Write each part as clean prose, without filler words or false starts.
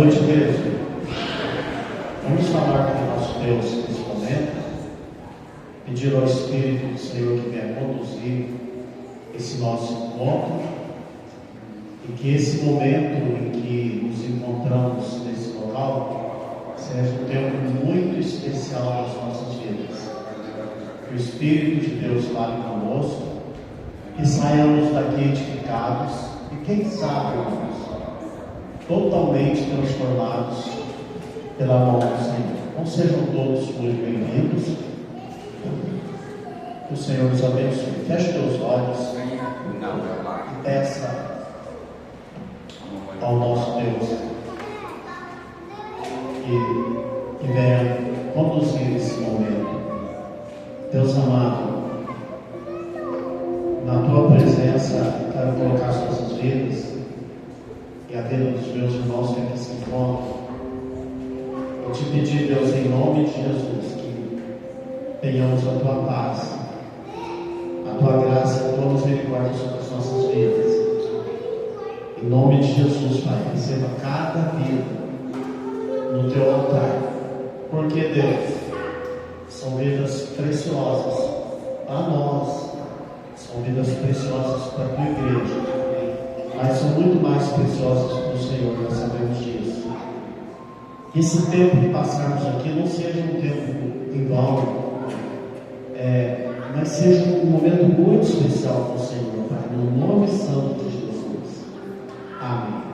noite, igreja. Vamos falar com o nosso Deus nesse momento, pedir ao Espírito do Senhor que venha conduzir esse nosso encontro e que esse momento em que nos encontramos nesse local seja um tempo muito especial nas nossas vidas. Que o Espírito de Deus fale conosco, que saiamos daqui edificados e, quem sabe, irmãos, totalmente transformados pela mão do Senhor. Então sejam todos muito bem-vindos. Que o Senhor nos abençoe. Feche teus olhos e peça ao nosso Deus que venha conduzir esse momento. Deus amado, na tua presença quero colocar as nossas vidas e a vida dos meus irmãos que aqui se encontram. Eu te pedi, Deus, em nome de Jesus, que tenhamos a tua paz, a tua graça e a tua misericórdia sobre as nossas vidas. Em nome de Jesus, Pai, receba cada vida no teu altar, porque, Deus, são vidas preciosas para nós, são vidas preciosas para a tua igreja, mas são muito mais preciosas para o Senhor, nós sabemos disso. Que esse tempo que passarmos aqui não seja um tempo em vão, mas seja um momento muito especial para o Senhor, Pai, no nome santo de Jesus. Amém.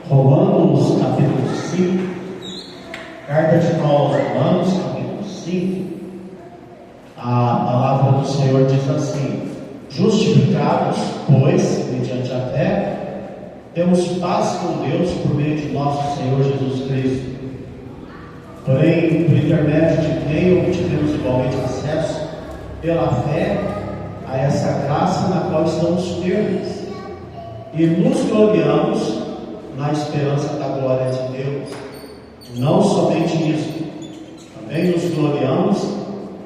Romanos capítulo 5, carta de Paulo aos Romanos capítulo 5, a palavra do Senhor diz assim: justificados, pois, mediante a fé, temos paz com Deus por meio de nosso Senhor Jesus Cristo, porém, por intermédio de quem obtivemos igualmente acesso, pela fé, a essa graça na qual estamos firmes, e nos gloriamos na esperança da glória de Deus. Não somente nisso, também nos gloriamos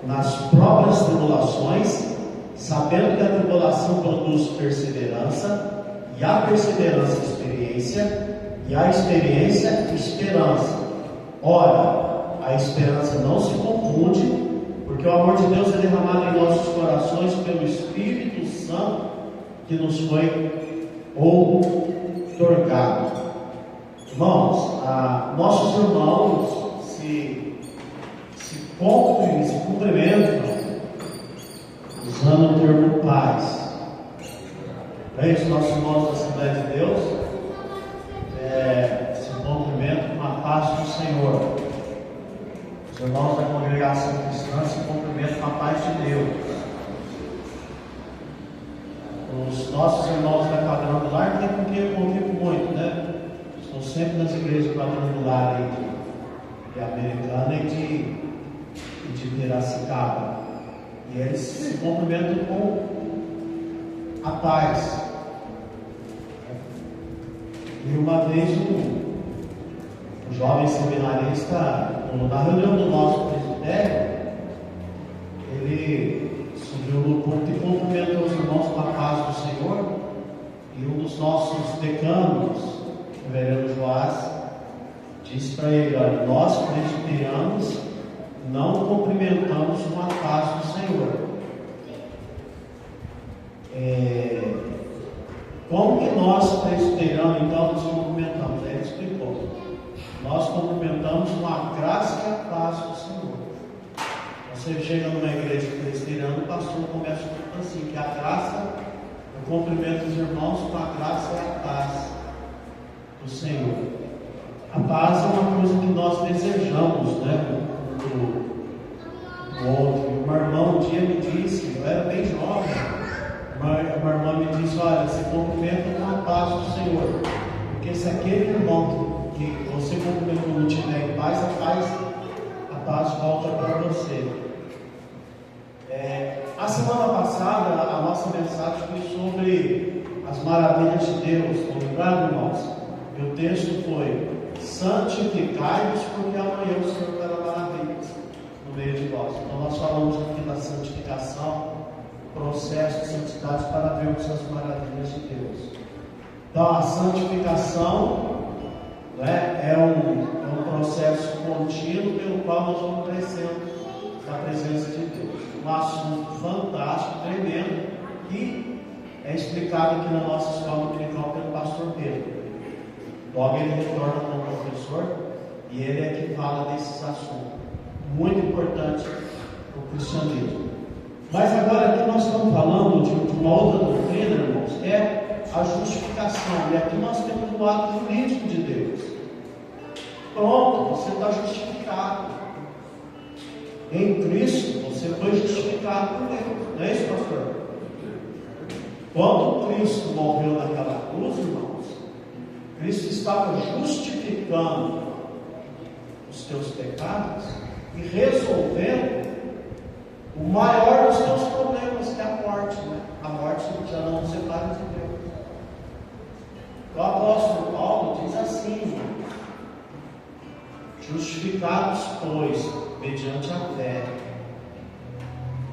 nas próprias tribulações, sabendo que a tribulação produz perseverança, e a perseverança experiência, e a experiência esperança. Ora, a esperança não se confunde, porque o amor de Deus é derramado em nossos corações pelo Espírito Santo que nos foi outorgado. Irmãos, nossos irmãos se cumprimentam usando o termo paz. É isso, nossos irmãos da Assembleia de Deus se cumprimentam com a paz do Senhor. Os irmãos da congregação cristã se cumprimentam com a paz de Deus. Os nossos irmãos da quadrangular, tem com quem eu convivo muito, né? Estou sempre nas igrejas quadrangulares de Americana e de Piracicaba. E eles se cumprimentam com a paz. E uma vez um jovem seminarista, na reunião do nosso presbitério, ele subiu no púlpito e cumprimentou os irmãos com a paz do Senhor. E um dos nossos decanos, o reverendo Joás, disse para ele: olha, nós presbiterianos não cumprimentamos com a paz do Senhor. Como que nós presbiterianos então nos cumprimentamos? Aí ele explicou: nós cumprimentamos com a graça e a paz do Senhor. Você chega numa igreja presbiteriana, o pastor começa assim, que a graça, eu cumprimento os irmãos com a graça e a paz do Senhor. A paz é uma coisa que nós desejamos, né? Do outro. Uma irmã um dia me disse, eu era bem jovem, uma irmã me disse: olha, se cumprimenta com a paz do Senhor, porque se aquele irmão que você cumprimentou não tiver em paz, a paz volta para você. A semana passada a nossa mensagem foi sobre as maravilhas de Deus. Estão lembrados, irmãos? E o texto foi: santificai-vos, porque amanhã o Senhor fará maravilhas no meio de nós. Então nós falamos aqui da santificação, o processo de santidade, para vermos as maravilhas de Deus. Então a santificação, né, é um processo contínuo pelo qual nós vamos crescendo na presença de Deus. Um assunto fantástico, tremendo, que é explicado aqui na nossa escola dominical pelo pastor Pedro. Logo ele retorna como professor e ele é que fala desses assuntos muito importantes para o cristianismo. Mas agora aqui nós estamos falando de uma outra doutrina, irmãos, que é a justificação. E aqui nós temos o ato jurídico de Deus. Pronto, você está justificado. Em Cristo você foi justificado por Deus. Não é isso, pastor? Quando Cristo morreu naquela cruz, irmãos, Cristo estava justificando os teus pecados e resolvendo o maior dos teus problemas, que é a morte, né? A morte já não nos separa de Deus. O apóstolo Paulo diz assim: justificados, pois, mediante a fé,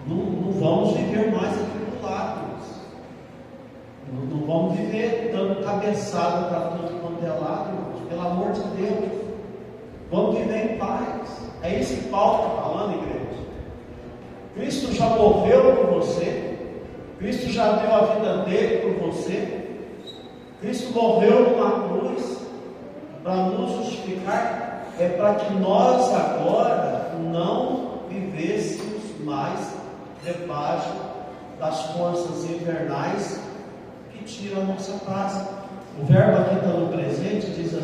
não vamos viver mais atribulados, não vamos viver dando cabeçada para tudo quanto é lado, irmãos. Pelo amor de Deus, vamos viver em paz. É isso que Paulo está falando, igreja. Cristo já morreu por você, Cristo já deu a vida dele por você, Cristo morreu numa cruz para nos justificar, para que nós agora não vivêssemos mais debaixo das forças infernais que tiram a nossa paz. O verbo aqui está no presente, diz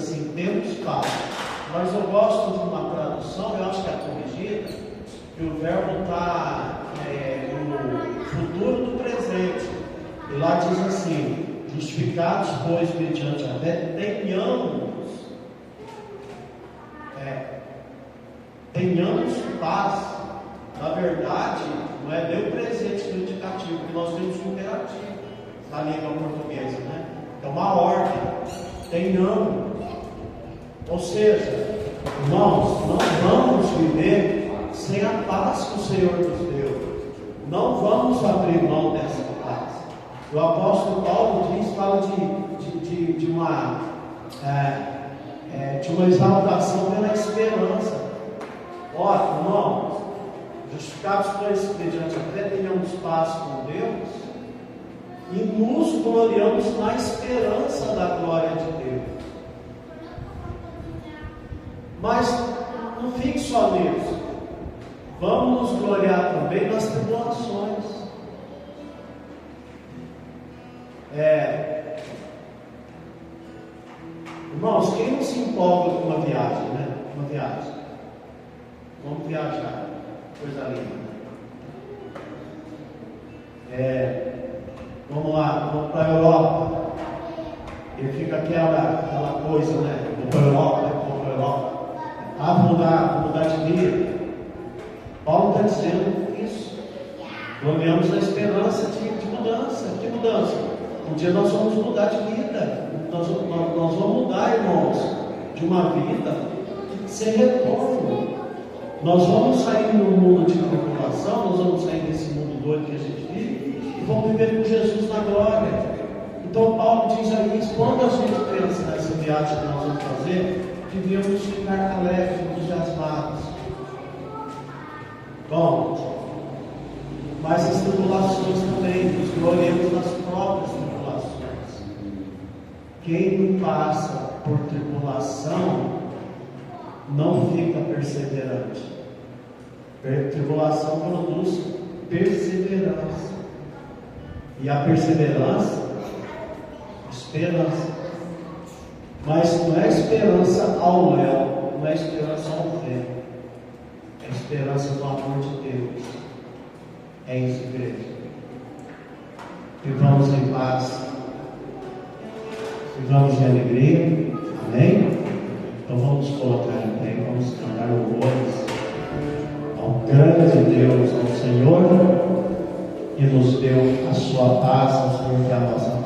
Mas eu gosto de uma tradução, eu acho que é corrigida, que o verbo está no futuro do presente. E lá diz assim: justificados, pois, mediante a fé, tenhamos paz. Na verdade, não é nem o presente do indicativo, porque nós temos um imperativo na língua portuguesa, né? É uma ordem. Tenhamos. Ou seja, irmãos, não vamos viver sem a paz que o Senhor nos deu. Não vamos abrir mão dessa paz. O apóstolo Paulo fala de uma exaltação pela esperança. Ora, irmãos, justificados pois mediante a fé, tenhamos paz com Deus e nos gloriamos na esperança da glória de Deus. Mas não fique só nisso. Vamos nos gloriar também nas tribulações. Irmãos, quem não se empolga com uma viagem, né? Uma viagem. Vamos viajar. Coisa linda. Vamos lá, vamos para a Europa. E fica aquela coisa, né? Vou para a Europa. Vou mudar de vida. Paulo está dizendo isso. Gloriamos na esperança de mudança. Que mudança? Um dia nós vamos mudar de vida. Nós vamos mudar, irmãos, de uma vida sem retorno. Nós vamos sair do mundo de tribulação, nós vamos sair desse mundo doido que a gente vive e vamos viver com Jesus na glória. Então Paulo diz aí, quando a gente pensa nessa viagem que nós vamos fazer, devíamos ficar alegres, entusiasmados. Bom, mas as tribulações também, nos gloriamos nas próprias tribulações. Quem não passa por tribulação não fica perseverante. Tribulação produz perseverança. E a perseverança, esperança. Mas não é esperança ao léu, não é esperança ao vento. É esperança do amor de Deus. É isso, igreja. Vivamos em paz. Vivamos em alegria. Amém? Então vamos colocar em pé, vamos cantar louvores ao grande Deus, ao Senhor, que nos deu a sua paz, ao Senhor que é a nossa paz.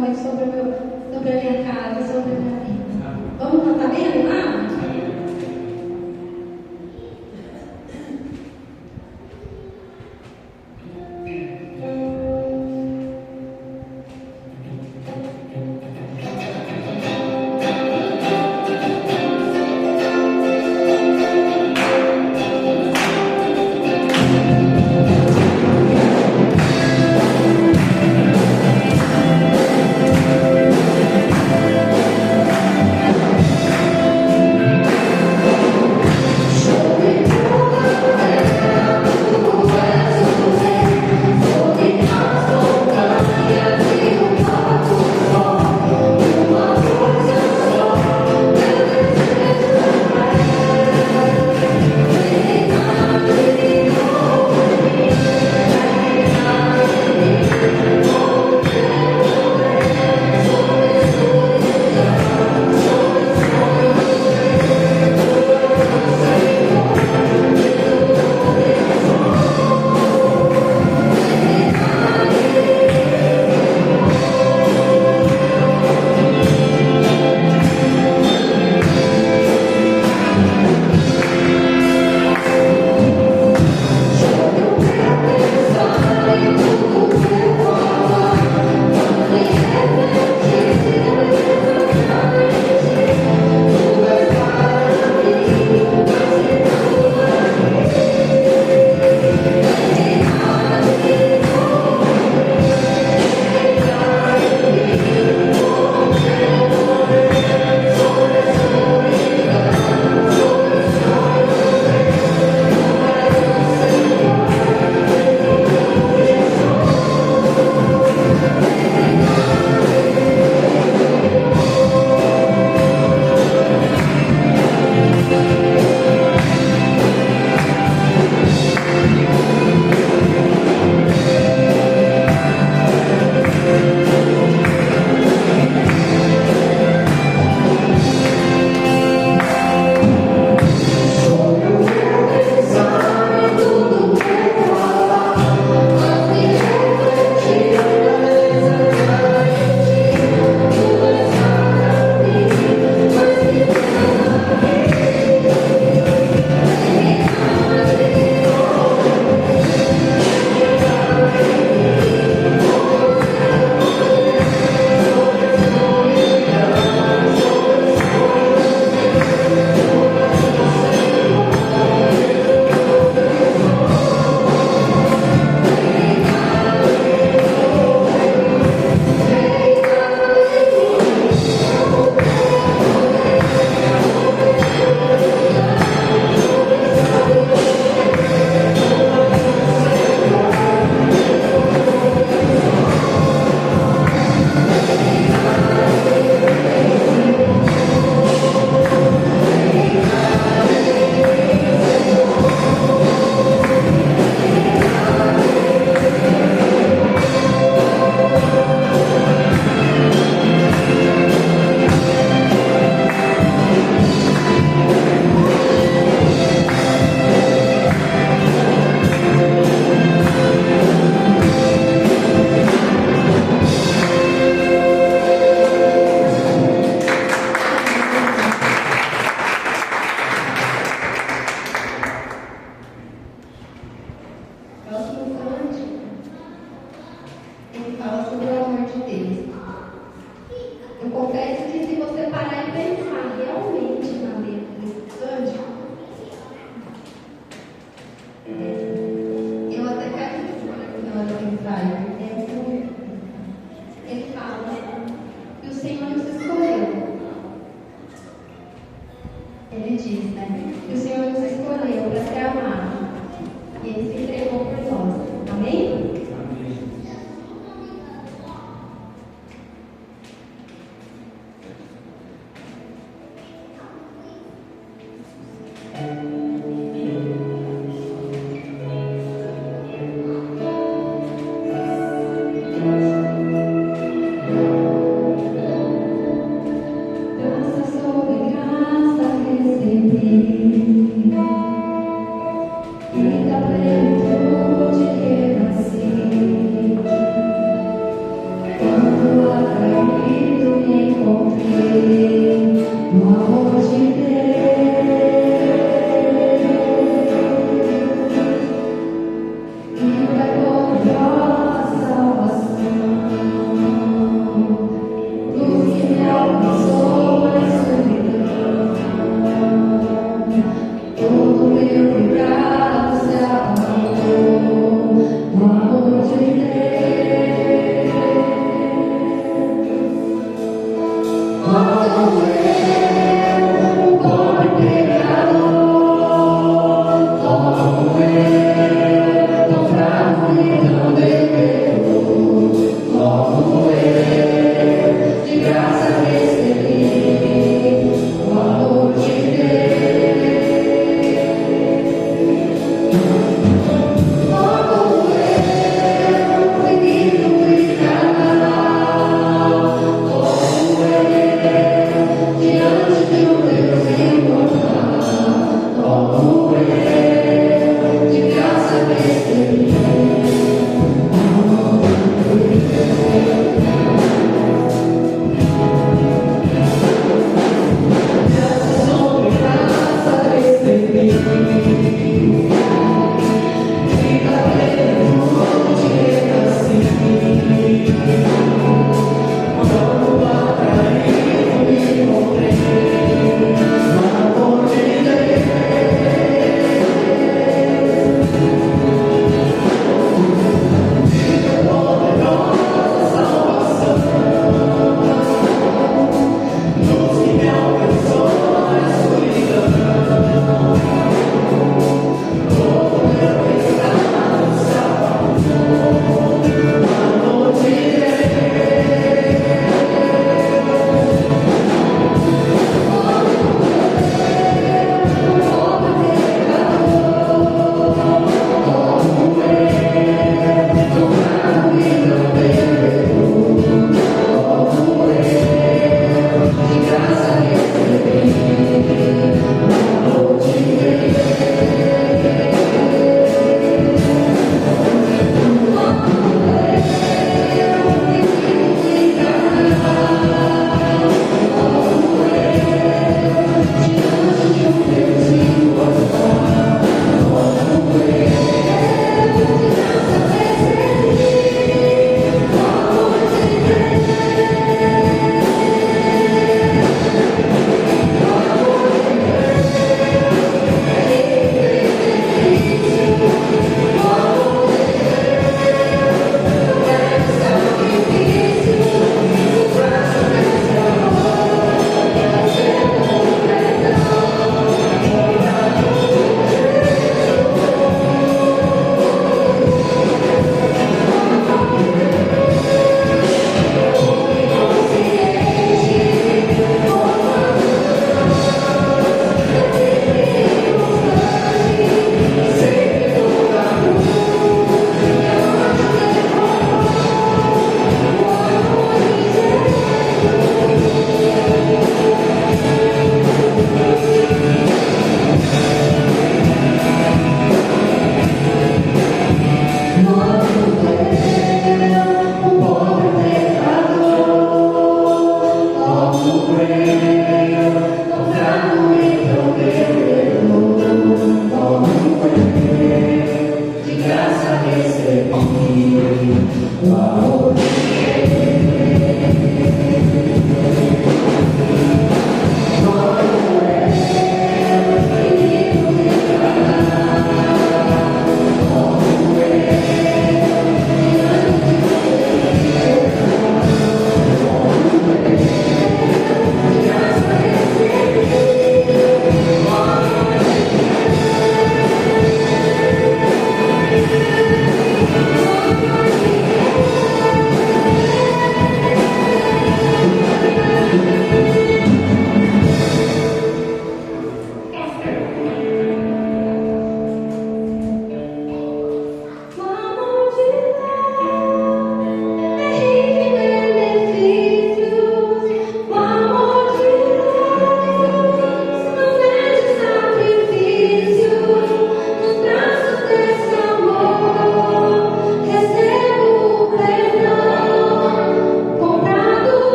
noite sobre a minha casa, sobre a minha vida. Vamos cantar bem animado? E da plenitude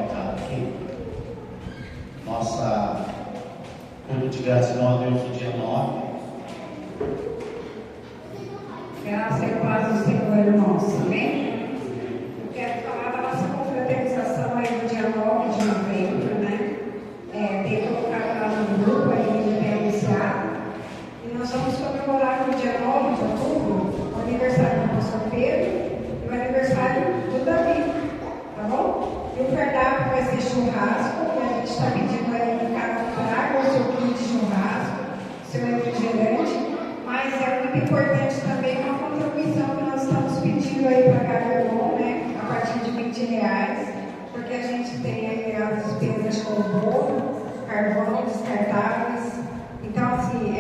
recado aqui. Nossa culto de gratidão a Deus no dia 9. Graça e paz do Senhor, irmãos. Amém? Eu quero falar da nossa confraternização aí no dia 9 de novembro, né? Tem colocado lá no grupo aí de PMCA. E nós vamos comemorar no dia 9 de outubro o aniversário do pastor Pedro e o aniversário do Davi. Tá bom? E o cardápio vai ser churrasco. E a gente está pedindo aí que cada um traga o seu kit de churrasco, seu refrigerante. Mas é muito importante também uma contribuição que nós estamos pedindo aí para cada irmão, né? A partir de R$20, porque a gente tem aí as despesas com bolo, carvão, descartáveis. Então, assim,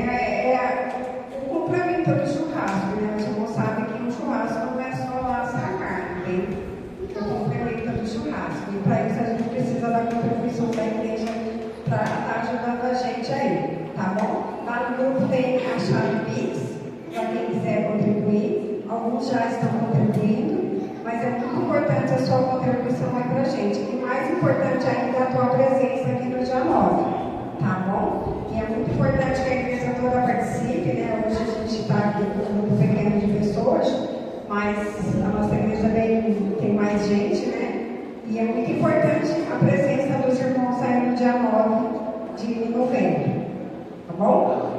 o complemento do churrasco, né? Os irmãos sabem que um churrasco não é só lá assar a carne, tem o complemento do churrasco. E para isso a gente precisa da contribuição da igreja para estar ajudando a gente aí, tá bom? Lá no grupo tem a chave Pix, para quem quiser contribuir. Alguns já estão contribuindo, mas é muito importante a sua contribuição aí para a gente. E mais importante ainda é a tua presença aqui no dia 9, tá bom? E é muito importante que a igreja toda participe, né? Hoje a gente está aqui com um grupo pequeno de pessoas, mas a nossa igreja tem mais gente, né? E é muito importante a presença dos irmãos aí no dia 9 de novembro. Tá bom?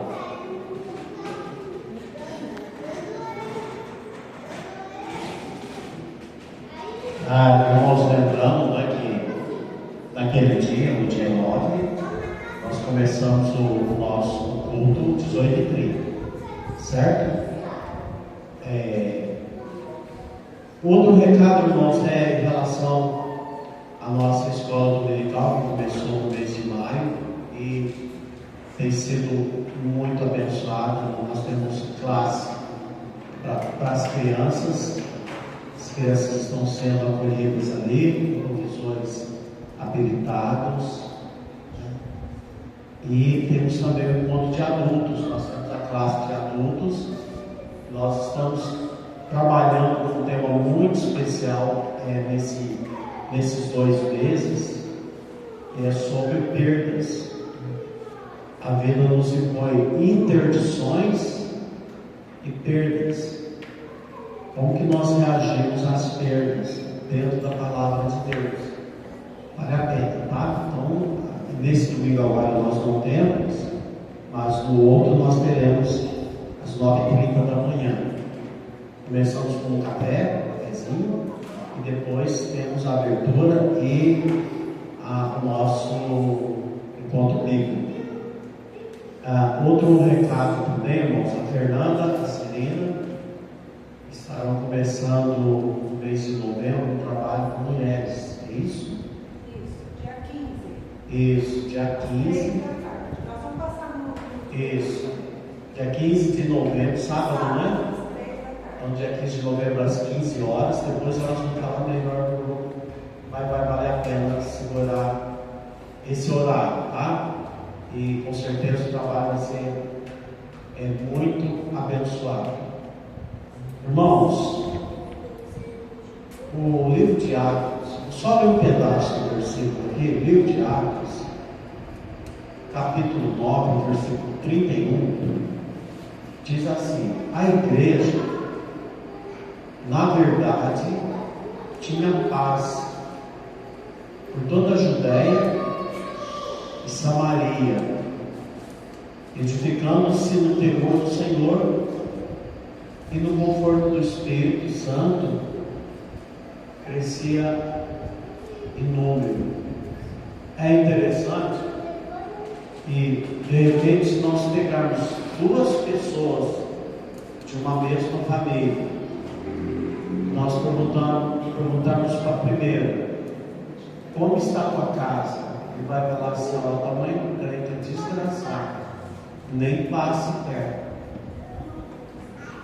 Irmãos, lembrando, né, que naquele dia, no dia 9, nós começamos o nosso culto 18h30, certo? Outro recado, irmãos, é em relação à nossa escola dominical, que começou no mês de maio e tem sido muito abençoado. Nós temos classe para as crianças. As crianças estão sendo acolhidas ali, professores habilitados. E temos também o encontro de adultos. Nós temos a classe de adultos. Nós estamos trabalhando com um tema muito especial nesses 2 meses, sobre perdas. A vida nos impõe interdições e perdas. Como que nós reagimos às perdas dentro da palavra de Deus? Vale a pena, tá? Então, nesse domingo agora nós não temos, mas no outro nós teremos às 9h30 da manhã. Começamos com um cafezinho e depois temos a abertura e o nosso encontro bíblico. Outro recado também, irmãos, a Fernanda, a Serena estarão começando no mês de novembro um trabalho com mulheres, é isso? Isso, dia 15. Isso, dia 15. Nós vamos passar no... Isso, dia 15 de novembro, sábado, né? Então, dia 15 de novembro às 15 horas. Depois elas vão falar melhor do grupo, mas vai valer a pena segurar esse horário, tá? E com certeza o trabalho vai ser muito abençoado. Irmãos, o livro de Atos, só ler um pedaço do versículo aqui, livro de Atos, capítulo 9, versículo 31, diz assim: a igreja, na verdade, tinha paz por toda a Judéia e Samaria, edificando-se no temor do Senhor e no conforto do Espírito Santo, crescia em número. É interessante que, de repente, se nós pegarmos 2 pessoas de uma mesma família, nós perguntarmos para a primeira: como está a tua casa? E vai falar assim: o tamanho do crente é desgraçado, nem passe perto.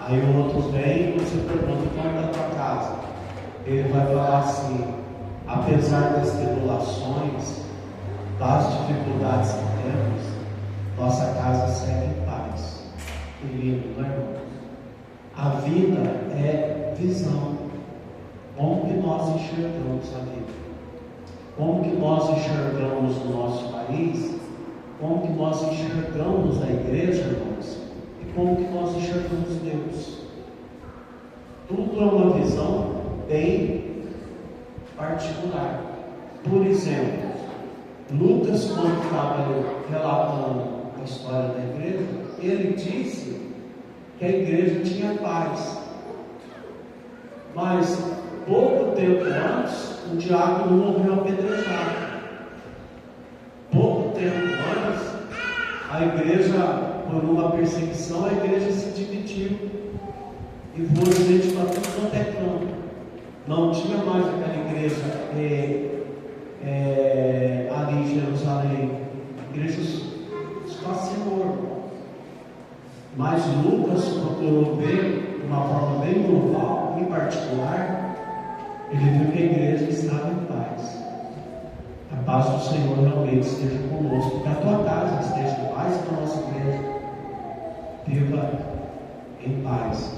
Aí o outro vem e você pergunta: como é a tua casa? Ele vai falar assim: apesar das tribulações, das dificuldades que temos, nossa casa segue em paz. Que lindo, não é, irmãos? A vida é visão. Como que nós enxergamos a vida? como que nós enxergamos o nosso país, como que nós enxergamos a igreja, irmãos, e como que nós enxergamos Deus. Tudo é uma visão bem particular. Por exemplo, Lucas, quando estava relatando a história da igreja, ele disse que a igreja tinha paz. Mas pouco tempo antes, o diácono morreu apedrejado. Pouco tempo antes, a igreja, por uma perseguição, a igreja se dividiu e foi gente para tudo quanto é canto. Não tinha mais aquela igreja ali em Jerusalém. A igreja escasseou. Mas Lucas procurou ver de uma forma bem global, em particular, ele viu que a igreja estava em paz. A paz do Senhor realmente esteja conosco, que a tua casa esteja em paz, que a nossa igreja viva em paz.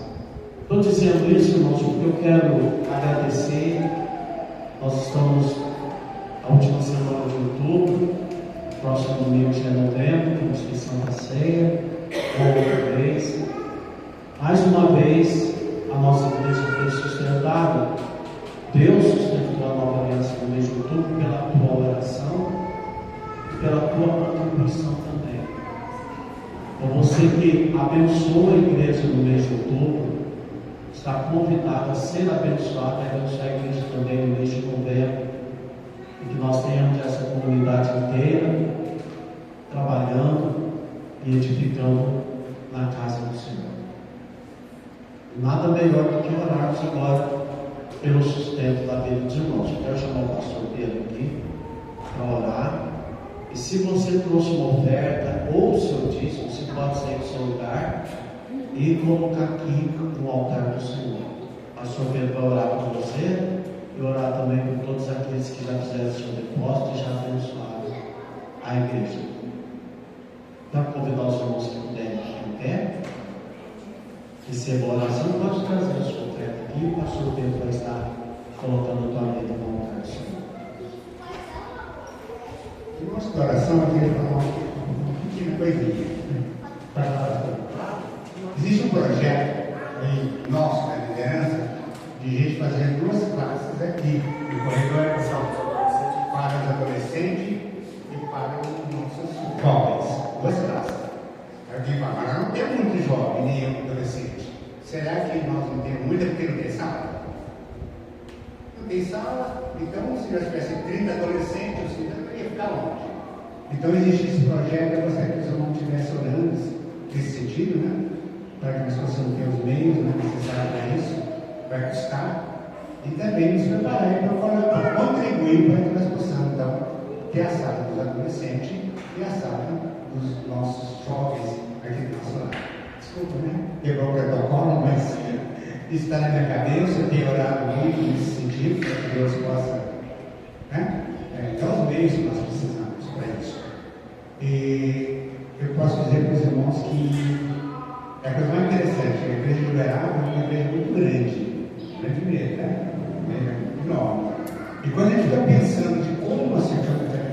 Estou dizendo isso, irmãos, porque eu quero agradecer. Nós estamos na última semana de outubro, próximo domingo já é novembro, temos que Santa Ceia, outra vez. Mais uma vez, a nossa igreja foi sustentada. Deus sustentou a nova aliança no mês de outubro pela tua oração e pela tua contribuição também. Então, você que abençoa a igreja no mês de outubro, está convidado a ser abençoado e abençoar a igreja também no mês de novembro. E que nós tenhamos essa comunidade inteira trabalhando e edificando na casa do Senhor. Nada melhor do que orarmos agora pelo sustento da vida dos irmãos. Eu quero chamar o pastor Pedro aqui para orar. E se você trouxe uma oferta ou o seu dízimo, você pode sair do seu lugar e colocar aqui no altar do Senhor. O pastor Pedro vai orar por você e orar também por todos aqueles que já fizeram seu depósito e já abençoaram a igreja. Para convidar os irmãos que puderem aqui em pé, receba a oração, pode trazer a sua oferta aqui, o pastor Pedro vai estar colocando a tua vida no altar do Senhor. O nosso coração aqui é uma pequena coisinha. Existe um projeto aí, nosso, da liderança, de gente fazer 2 classes aqui, no corredor de São para os adolescentes e para os nossos jovens. 2 classes. Alguém fala, mas não tem muito jovem, nem adolescente. Será que nós não temos muita porque não tem sala? Não tem sala, então se nós tivesse 30 adolescentes, os 30 ia ficar longe. Então existe esse projeto, eu gostaria que os irmãos estivessem orando nesse sentido, né? Para que nós possamos ter os meios necessários para isso, vai custar, e também nos preparar para contribuir para que nós possamos então ter a sala dos adolescentes e a sala dos nossos jovens aqui do nosso lado. Desculpa, né? Quebrou o protocolo, mas está na minha cabeça, eu tenho orado muito nesse sentido, para que Deus possa, né? Então os meios que nós precisamos para isso. E eu posso dizer para os irmãos que é a coisa mais interessante, a igreja de Uberaba é uma igreja muito grande mesmo, né? Uma igreja muito enorme. E quando a gente está pensando de como nós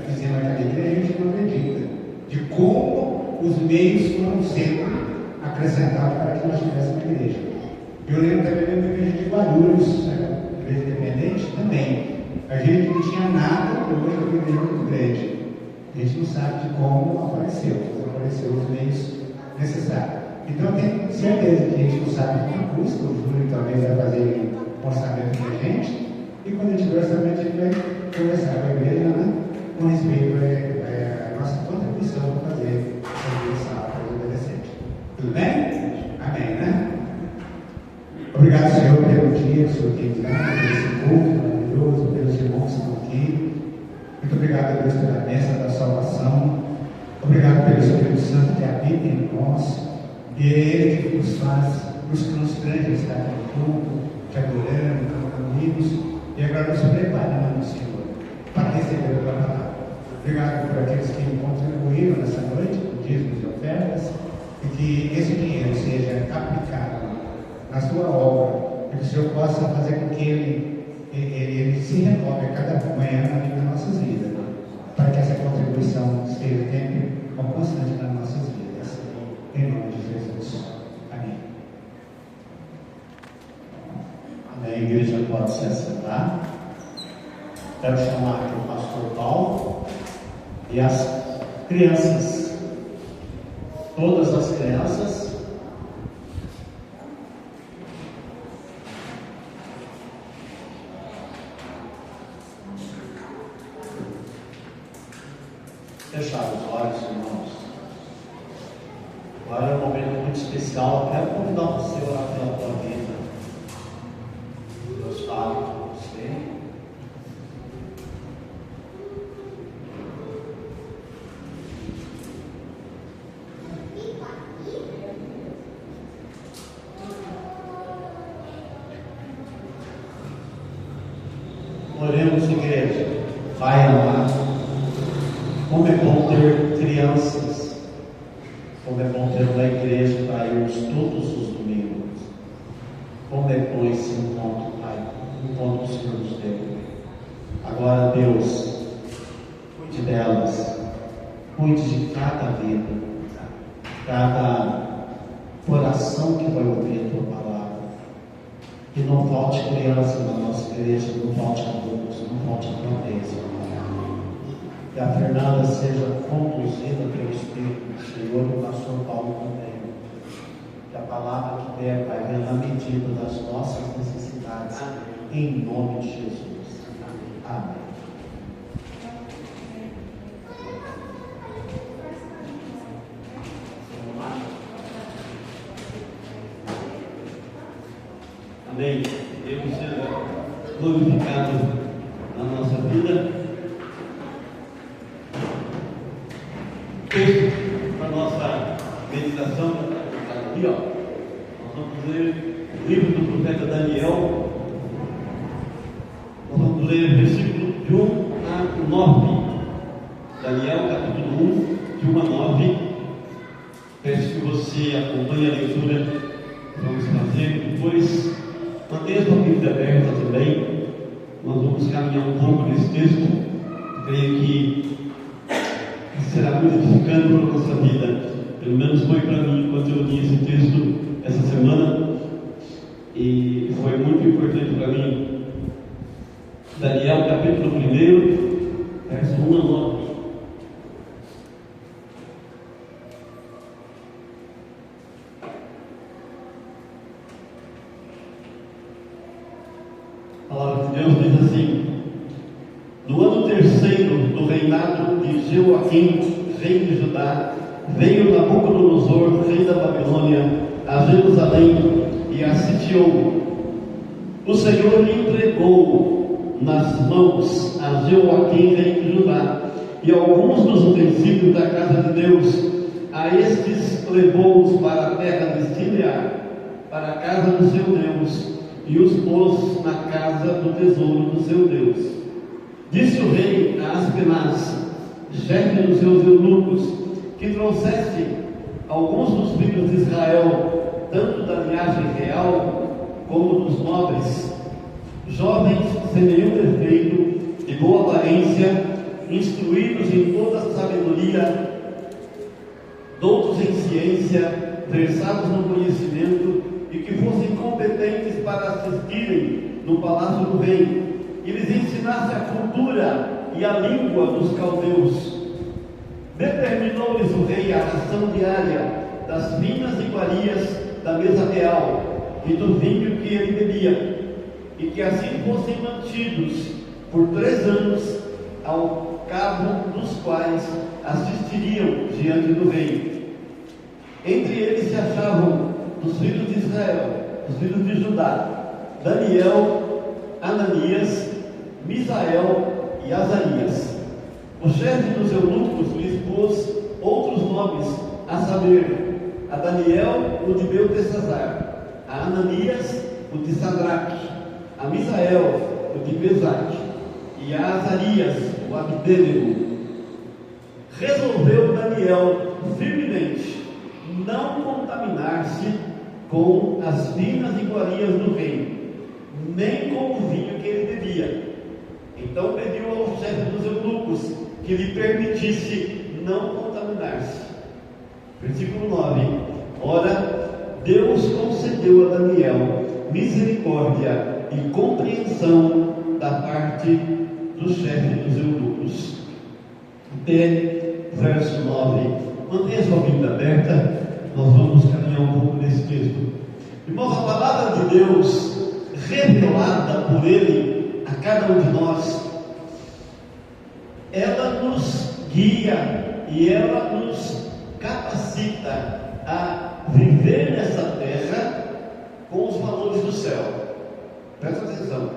fizemos aquela igreja, a gente não acredita de como os meios foram sendo acrescentados para que nós tivéssemos uma igreja. Eu lembro também da igreja de Guarulhos, né? Igreja independente também. A gente não tinha nada, hoje é uma igreja muito grande. A gente não sabe de como apareceu, mas apareceu os meios necessários. Então eu tenho certeza que a gente não sabe quanto custa, o Júlio talvez vai fazer um orçamento para a gente, e quando a gente tiver orçamento a gente vai conversar com a igreja, né? Com respeito à nossa contribuição para fazer essa aula para os adolescentes. Tudo bem? Amém, né? Obrigado, Senhor, pelo dia que o Senhor tem dado, por esse culto maravilhoso, pelos irmãos que estão aqui. Muito obrigado, Deus, pela bênção da salvação. Obrigado pelo Espírito Santo que habita em nós. E é Ele que nos faz, nos constrange a estar aqui no culto, te adorando, cantando hinos, e agora nos preparando, Senhor, para receber a tua palavra. Obrigado por aqueles que contribuíram nessa noite, com dízimos e ofertas, e que esse dinheiro seja aplicado na sua obra, e que o Senhor possa fazer com que ele ele se renova a cada manhã nas nossas vidas, para que essa contribuição esteja sempre constante nas nossas vidas. Em nome de Jesus. Amém. Amém. A igreja pode se assentar. Quero chamar aqui o pastor Paulo e as crianças, todas as crianças. Fechar os olhos, irmãos. Agora é um momento muito especial. Eu quero convidar você a orar pela tua vida. Deus fale com você. Oremos, igreja. Pai amado, como é bom ter crianças, como é bom ter uma igreja para irmos todos os domingos. Como é bom esse encontro, Pai, o encontro que o Senhor nos deu. Agora, Deus, cuide delas, cuide de cada vida, cada coração que vai ouvir a Tua palavra. Que não falte criança na nossa igreja, não falte adultos, não falte clareza. Que a Fernanda seja conduzida pelo Espírito do Senhor e o pastor Paulo também. Que a palavra que der, Pai, venha na medida das nossas necessidades. Em nome de Jesus. Amém. Amém. Deus seja glorificado na nossa vida. Texto para a nossa meditação está aqui, ó. Nós vamos ler o livro do profeta Daniel. Nós vamos ler o versículo de 1 a 9. Daniel, capítulo 1, de 1 a 9. Peço que você acompanhe a leitura que vamos fazer depois. Mantenha a sua Bíblia aberta também. Nós vamos caminhar um pouco nesse texto. Creio que será muito edificante para a nossa vida. Pelo menos foi para mim quando eu li esse texto essa semana. E foi muito importante para mim. Daniel, capítulo 1, verso 1 a 9. A palavra de Deus diz assim: no ano terceiro do reinado de Jeoaquim, rei de Judá, veio Nabucodonosor, rei da Babilônia, a Jerusalém e a sitiou. O Senhor lhe entregou nas mãos a Jeoaquim, rei de Judá, e alguns dos utensílios da casa de Deus. A estes levou-os para a terra de Gileade, para a casa do seu Deus, e os pôs na casa do tesouro do seu Deus. Disse o rei a Aspenaz, chefe dos seus eunucos, que trouxesse alguns dos filhos de Israel, tanto da linhagem real como dos nobres, jovens sem nenhum defeito, de boa aparência, instruídos em toda a sabedoria, doutos em ciência, versados no conhecimento, e que fossem competentes para assistirem no palácio do rei, e lhes ensinasse a cultura e a língua dos caldeus. Determinou-lhes o rei a ração diária das finas iguarias da mesa real e do vinho que ele bebia, e que assim fossem mantidos por 3 anos, ao cabo dos quais assistiriam diante do rei. Entre eles se achavam dos filhos de Israel, dos filhos de Judá, Daniel, Ananias, Misael e Azarias. O chefe dos eunucos lhes pôs outros nomes, a saber, a Daniel, o de Beltesazar, a Ananias, o de Sadraque, a Misael, o de Mesaque, e a Azarias, o Abdênego. Resolveu Daniel firmemente não contaminar-se com as finas iguarias do rei, nem com o vinho que ele bebia. Então pediu ao chefe dos eunucos que lhe permitisse não contaminar-se. Versículo 9. Ora, Deus concedeu a Daniel misericórdia e compreensão da parte do chefe dos eunucos. Até verso 9. Mantenha sua Bíblia aberta, nós vamos caminhar um pouco nesse texto. Irmãos, a palavra de Deus, revelada por Ele a cada um de nós, ela nos guia e ela nos capacita a viver nessa terra com os valores do céu. Presta atenção.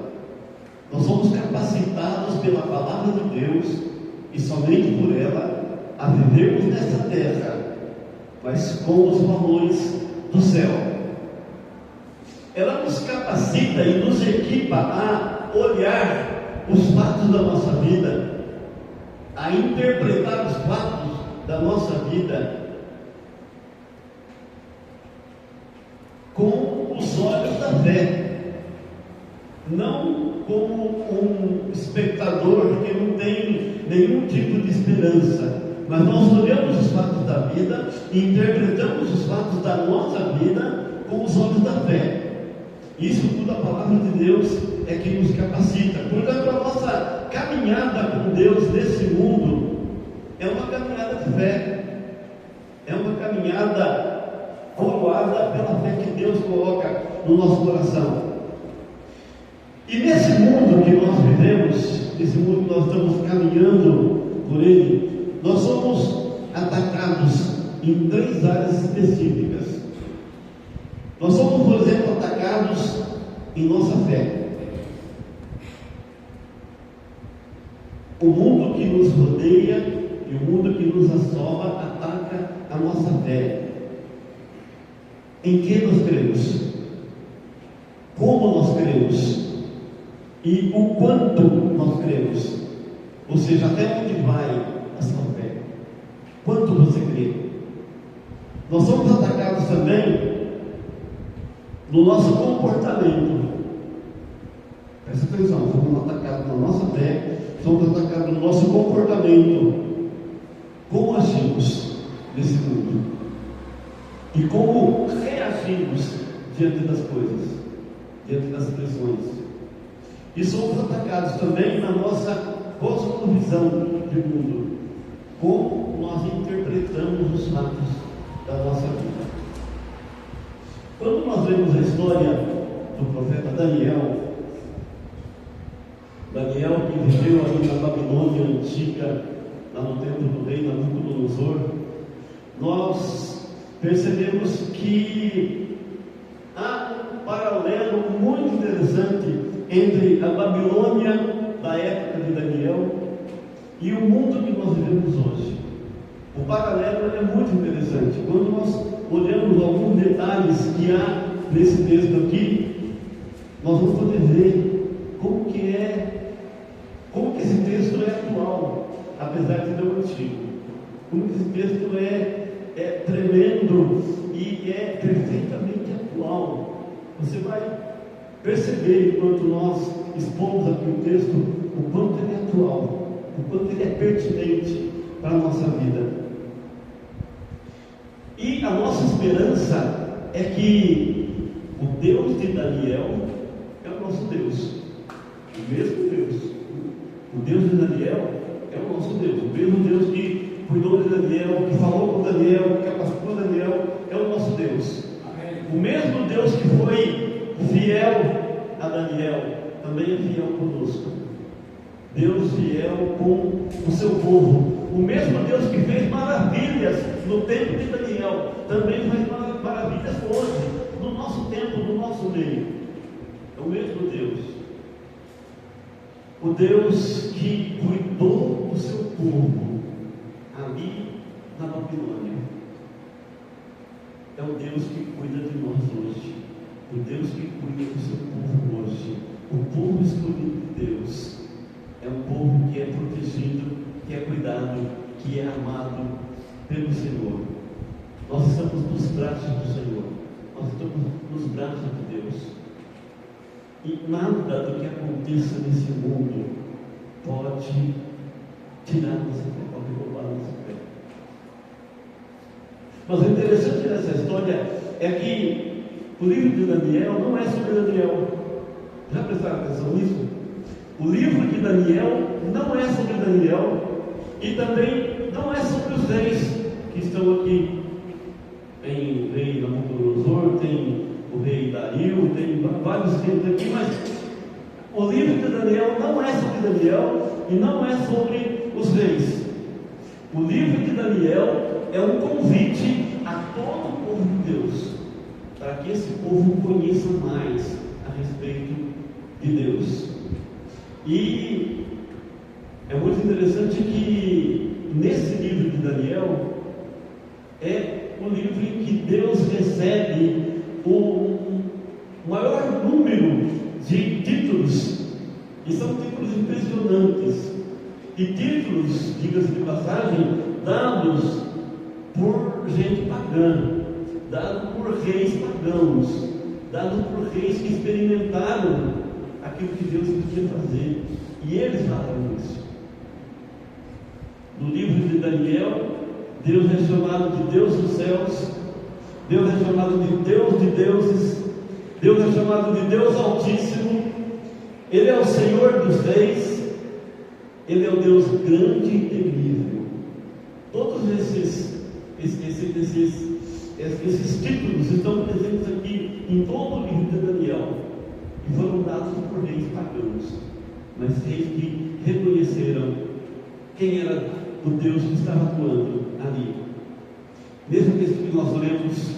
Nós somos capacitados pela palavra de Deus e somente por ela a vivermos nessa terra, mas com os valores do céu. Ela nos capacita e nos equipa a olhar os fatos da nossa vida, a interpretar os fatos da nossa vida com os olhos da fé, não como um espectador que não tem nenhum tipo de esperança, mas nós olhamos os fatos da vida e interpretamos os fatos da nossa vida com os olhos da fé. Isso tudo a palavra de Deus é que nos capacita. Portanto, a nossa caminhada com Deus nesse mundo é uma caminhada de fé, é uma caminhada coroada pela fé que Deus coloca no nosso coração. E nesse mundo que nós vivemos, nesse mundo que nós estamos caminhando por ele, nós somos atacados em 3 áreas específicas. Nós somos, por exemplo, atacados em nossa fé. O mundo que nos rodeia e o mundo que nos assola ataca a nossa fé. Em que nós cremos? Como nós cremos? E o quanto nós cremos? Ou seja, até onde vai a sua fé? Quanto você crê? Nós somos atacados também no nosso comportamento. Presta atenção, somos atacados na nossa fé, somos atacados no nosso comportamento. Como agimos nesse mundo? E como reagimos diante das coisas, diante das pressões? E somos atacados também na nossa cosmovisão de mundo. Como nós interpretamos os fatos da nossa vida. Quando nós lemos a história do profeta Daniel que viveu ali na Babilônia antiga, lá no tempo do rei Nabucodonosor, nós percebemos que há um paralelo muito interessante entre a Babilônia da época de Daniel e o mundo que nós vivemos hoje. O paralelo é muito interessante. Quando nós olhamos alguns detalhes que há nesse texto aqui, nós vamos poder ver como que esse texto é atual, apesar de não antigo. Como que esse texto é tremendo e é perfeitamente atual. Você vai perceber, enquanto nós expomos aqui o texto, o quanto ele é atual, o quanto ele é pertinente para a nossa vida. E a nossa esperança é que o Deus de Daniel é o nosso Deus, o mesmo Deus. O Deus de Daniel é o nosso Deus, o mesmo Deus que cuidou de Daniel, que falou com Daniel, que capacitou Daniel, é o nosso Deus. Amém. O mesmo Deus que foi fiel a Daniel, também é fiel conosco. Deus fiel com o seu povo. O mesmo Deus que fez maravilhas no tempo de Daniel, também faz maravilhas hoje, no nosso tempo, no nosso meio. É o mesmo Deus. O Deus que cuidou do seu povo ali na Babilônia. É o Deus que cuida de nós hoje. O Deus que cuida do seu povo hoje. O povo escolhido de Deus é um povo que é protegido, que é cuidado, que é amado pelo Senhor. Nós estamos nos braços do Senhor. Nós estamos nos braços de Deus. E nada do que aconteça nesse mundo pode tirar nossa fé, pode roubar nossa fé. Mas o interessante dessa história é que o livro de Daniel não é sobre Daniel. Já prestaram atenção nisso? O livro de Daniel não é sobre Daniel e também não é sobre os reis que estão aqui. Tem o rei Nabucodonosor, tem o rei Dario, tem vários reis aqui, mas o livro de Daniel não é sobre Daniel e não é sobre os reis. O livro de Daniel é um convite a todo o povo de Deus, para que esse povo conheça mais a respeito de Deus. E é muito interessante que nesse livro de Daniel é o livro em que Deus recebe o maior número de títulos, e são títulos impressionantes, e títulos, diga-se de passagem, dados por gente pagã, dados por reis pagãos, dados por reis que experimentaram aquilo que Deus podia fazer, e eles falaram isso. No livro de Daniel, Deus é chamado de Deus dos céus, Deus é chamado de Deus de deuses, Deus é chamado de Deus Altíssimo, Ele é o Senhor dos reis, Ele é o Deus grande e temível. Todos esses títulos estão presentes aqui em todo o livro de Daniel, e foram dados por reis pagãos, mas reis que reconheceram quem era o Deus que estava atuando ali. Nesse texto que nós lemos,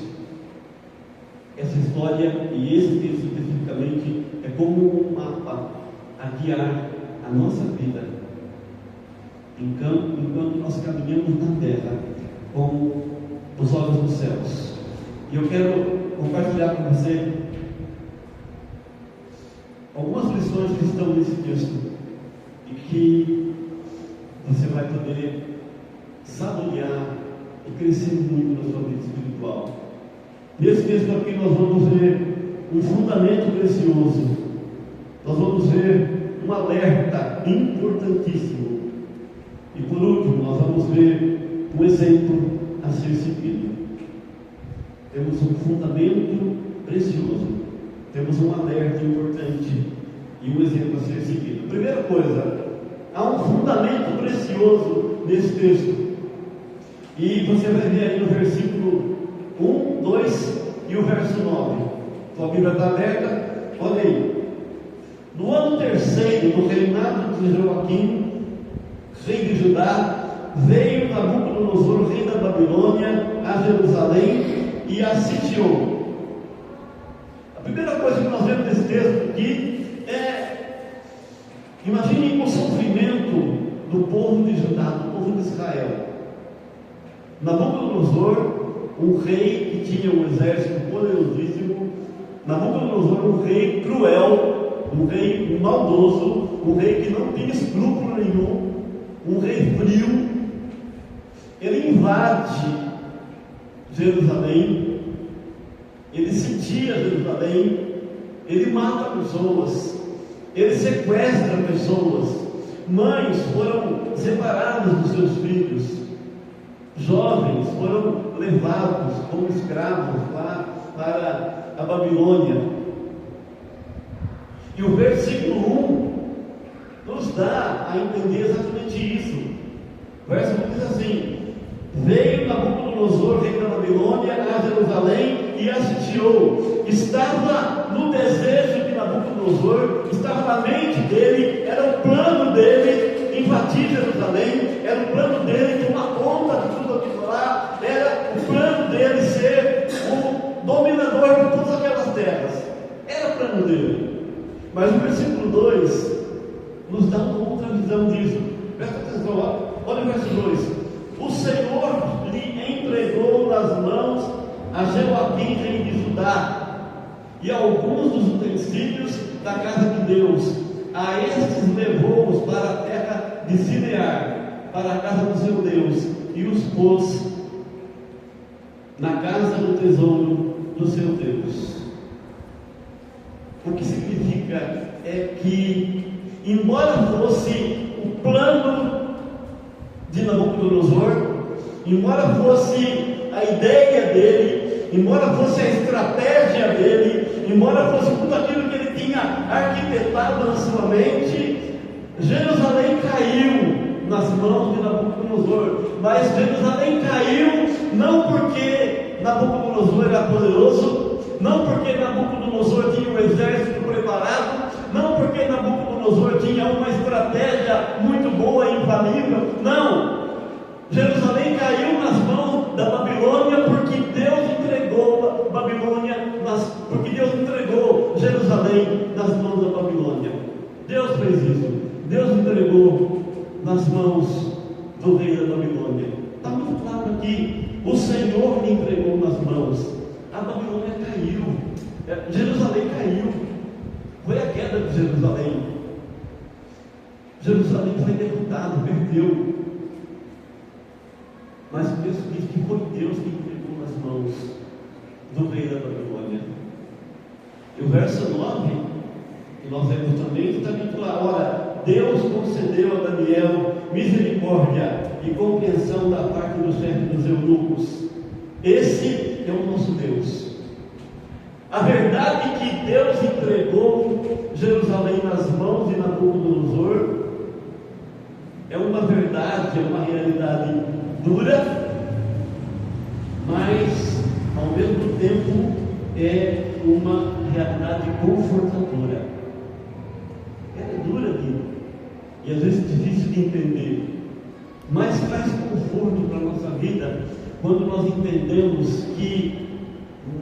essa história e esse texto especificamente é como um mapa a guiar a nossa vida enquanto nós caminhamos na terra com os olhos nos céus. E eu quero compartilhar com você algumas lições que estão nesse texto e que você vai poder saborear e crescer muito na sua vida espiritual. Nesse texto aqui nós vamos ver um fundamento precioso, nós vamos ver um alerta importantíssimo, e por último nós vamos ver um exemplo a ser seguido. Temos um fundamento precioso, temos um alerta importante e um exemplo a ser seguido. Primeira coisa, há um fundamento precioso nesse texto, e você vai ver aí no versículo 1, 2 e o verso 9. Sua Bíblia está aberta? Olha aí. No ano terceiro do reinado de Joaquim, rei de Judá, veio Nabucodonosor, rei da Babilônia, a Jerusalém e a sitiou. A primeira coisa que nós vemos nesse texto aqui é: imagine o sofrimento do povo de Judá, do povo de Israel. Nabucodonosor, um rei que tinha um exército poderosíssimo, Nabucodonosor, um rei cruel, um rei maldoso, um rei que não tinha escrúpulo nenhum, um rei frio. Ele invade Jerusalém, ele sitia Jerusalém, ele mata pessoas, ele sequestra pessoas, mães foram separadas dos seus filhos, jovens foram levados como escravos lá para a Babilônia. E o versículo 1 nos dá a entender exatamente isso. O verso 1 diz assim: veio Nabucodonosor, rei da Babilônia, a Jerusalém e a sitiou. Estava no desejo de Nabucodonosor, estava na mente dele, era o plano dele invadir Jerusalém, era o plano dele tomar conta de tudo aquilo lá, era o plano dele ser o dominador de todas aquelas terras, era o plano dele. Mas o versículo 2 nos dá uma outra visão disso. Presta atenção, olha o verso 2: o Senhor lhe entregou nas mãos a Joaquim, rei de Judá, e alguns dos utensílios da casa de Deus. A estes levou-os para a terra de Sinear, para a casa do seu Deus, e os pôs na casa do tesouro do seu Deus. o que significa é que, embora fosse o plano de Nabucodonosor, embora fosse a ideia dele, embora fosse a estratégia dele, embora fosse tudo aquilo que ele tinha arquitetado na sua mente, Jerusalém caiu nas mãos de Nabucodonosor. Mas Jerusalém caiu não porque Nabucodonosor era poderoso, não porque Nabucodonosor tinha um exército preparado, não porque Nabucodonosor tinha uma estratégia muito boa e infalível. Não! Jerusalém caiu nas mãos da Babilônia porque Deus entregou porque Deus entregou Jerusalém nas mãos da Babilônia. Deus fez isso. Deus entregou nas mãos do rei da Babilônia. Está muito claro aqui. O Senhor me entregou nas mãos. A Babilônia caiu. Jerusalém caiu. Foi a queda de Jerusalém. Jerusalém foi derrotado, perdeu. Mas o texto diz que foi Deus que entregou nas mãos do rei da Babilônia. E o verso 9, que nós lemos também, está dito lá: ora, Deus concedeu a Daniel misericórdia e compreensão da parte do chefe dos eunucos. Esse é o nosso Deus. A verdade é que Deus entregou Jerusalém nas mãos de Nabucodonosor é uma verdade, é uma realidade dura, mas ao mesmo tempo é uma realidade confortadora. Ela é dura e às vezes difícil de entender, mas traz conforto para a nossa vida quando nós entendemos que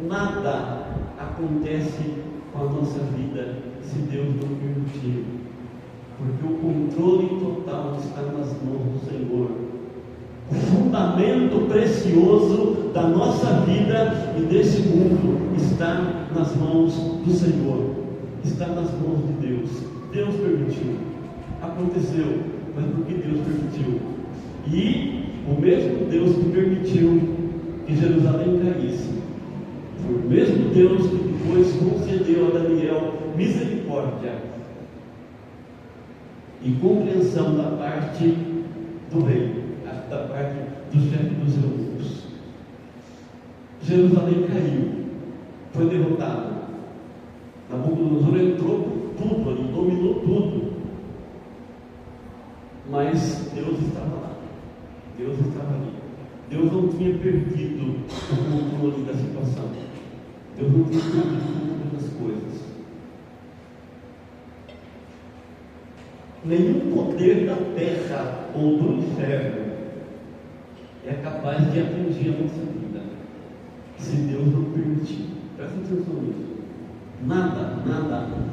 nada acontece com a nossa vida se Deus não permitir, porque o controle total está nas mãos do Senhor. O fundamento precioso da nossa vida e desse mundo está nas mãos do Senhor, está nas mãos de Deus. Deus permitiu, aconteceu, mas porque Deus permitiu. E o mesmo Deus que permitiu que Jerusalém caísse, foi o mesmo Deus que depois concedeu a Daniel misericórdia e compreensão da parte do rei, da parte do chefe dos eunucos. Jerusalém caiu, foi derrotado. Nabucodonosor entrou com tudo ali, dominou tudo. Mas Deus estava lá, Deus estava ali. Deus não tinha perdido o controle da situação. Deus não tinha perdido todas as coisas. Nenhum poder da terra ou do inferno é capaz de atingir a nossa vida, se Deus não permitir. Presta atenção nisso. Nada,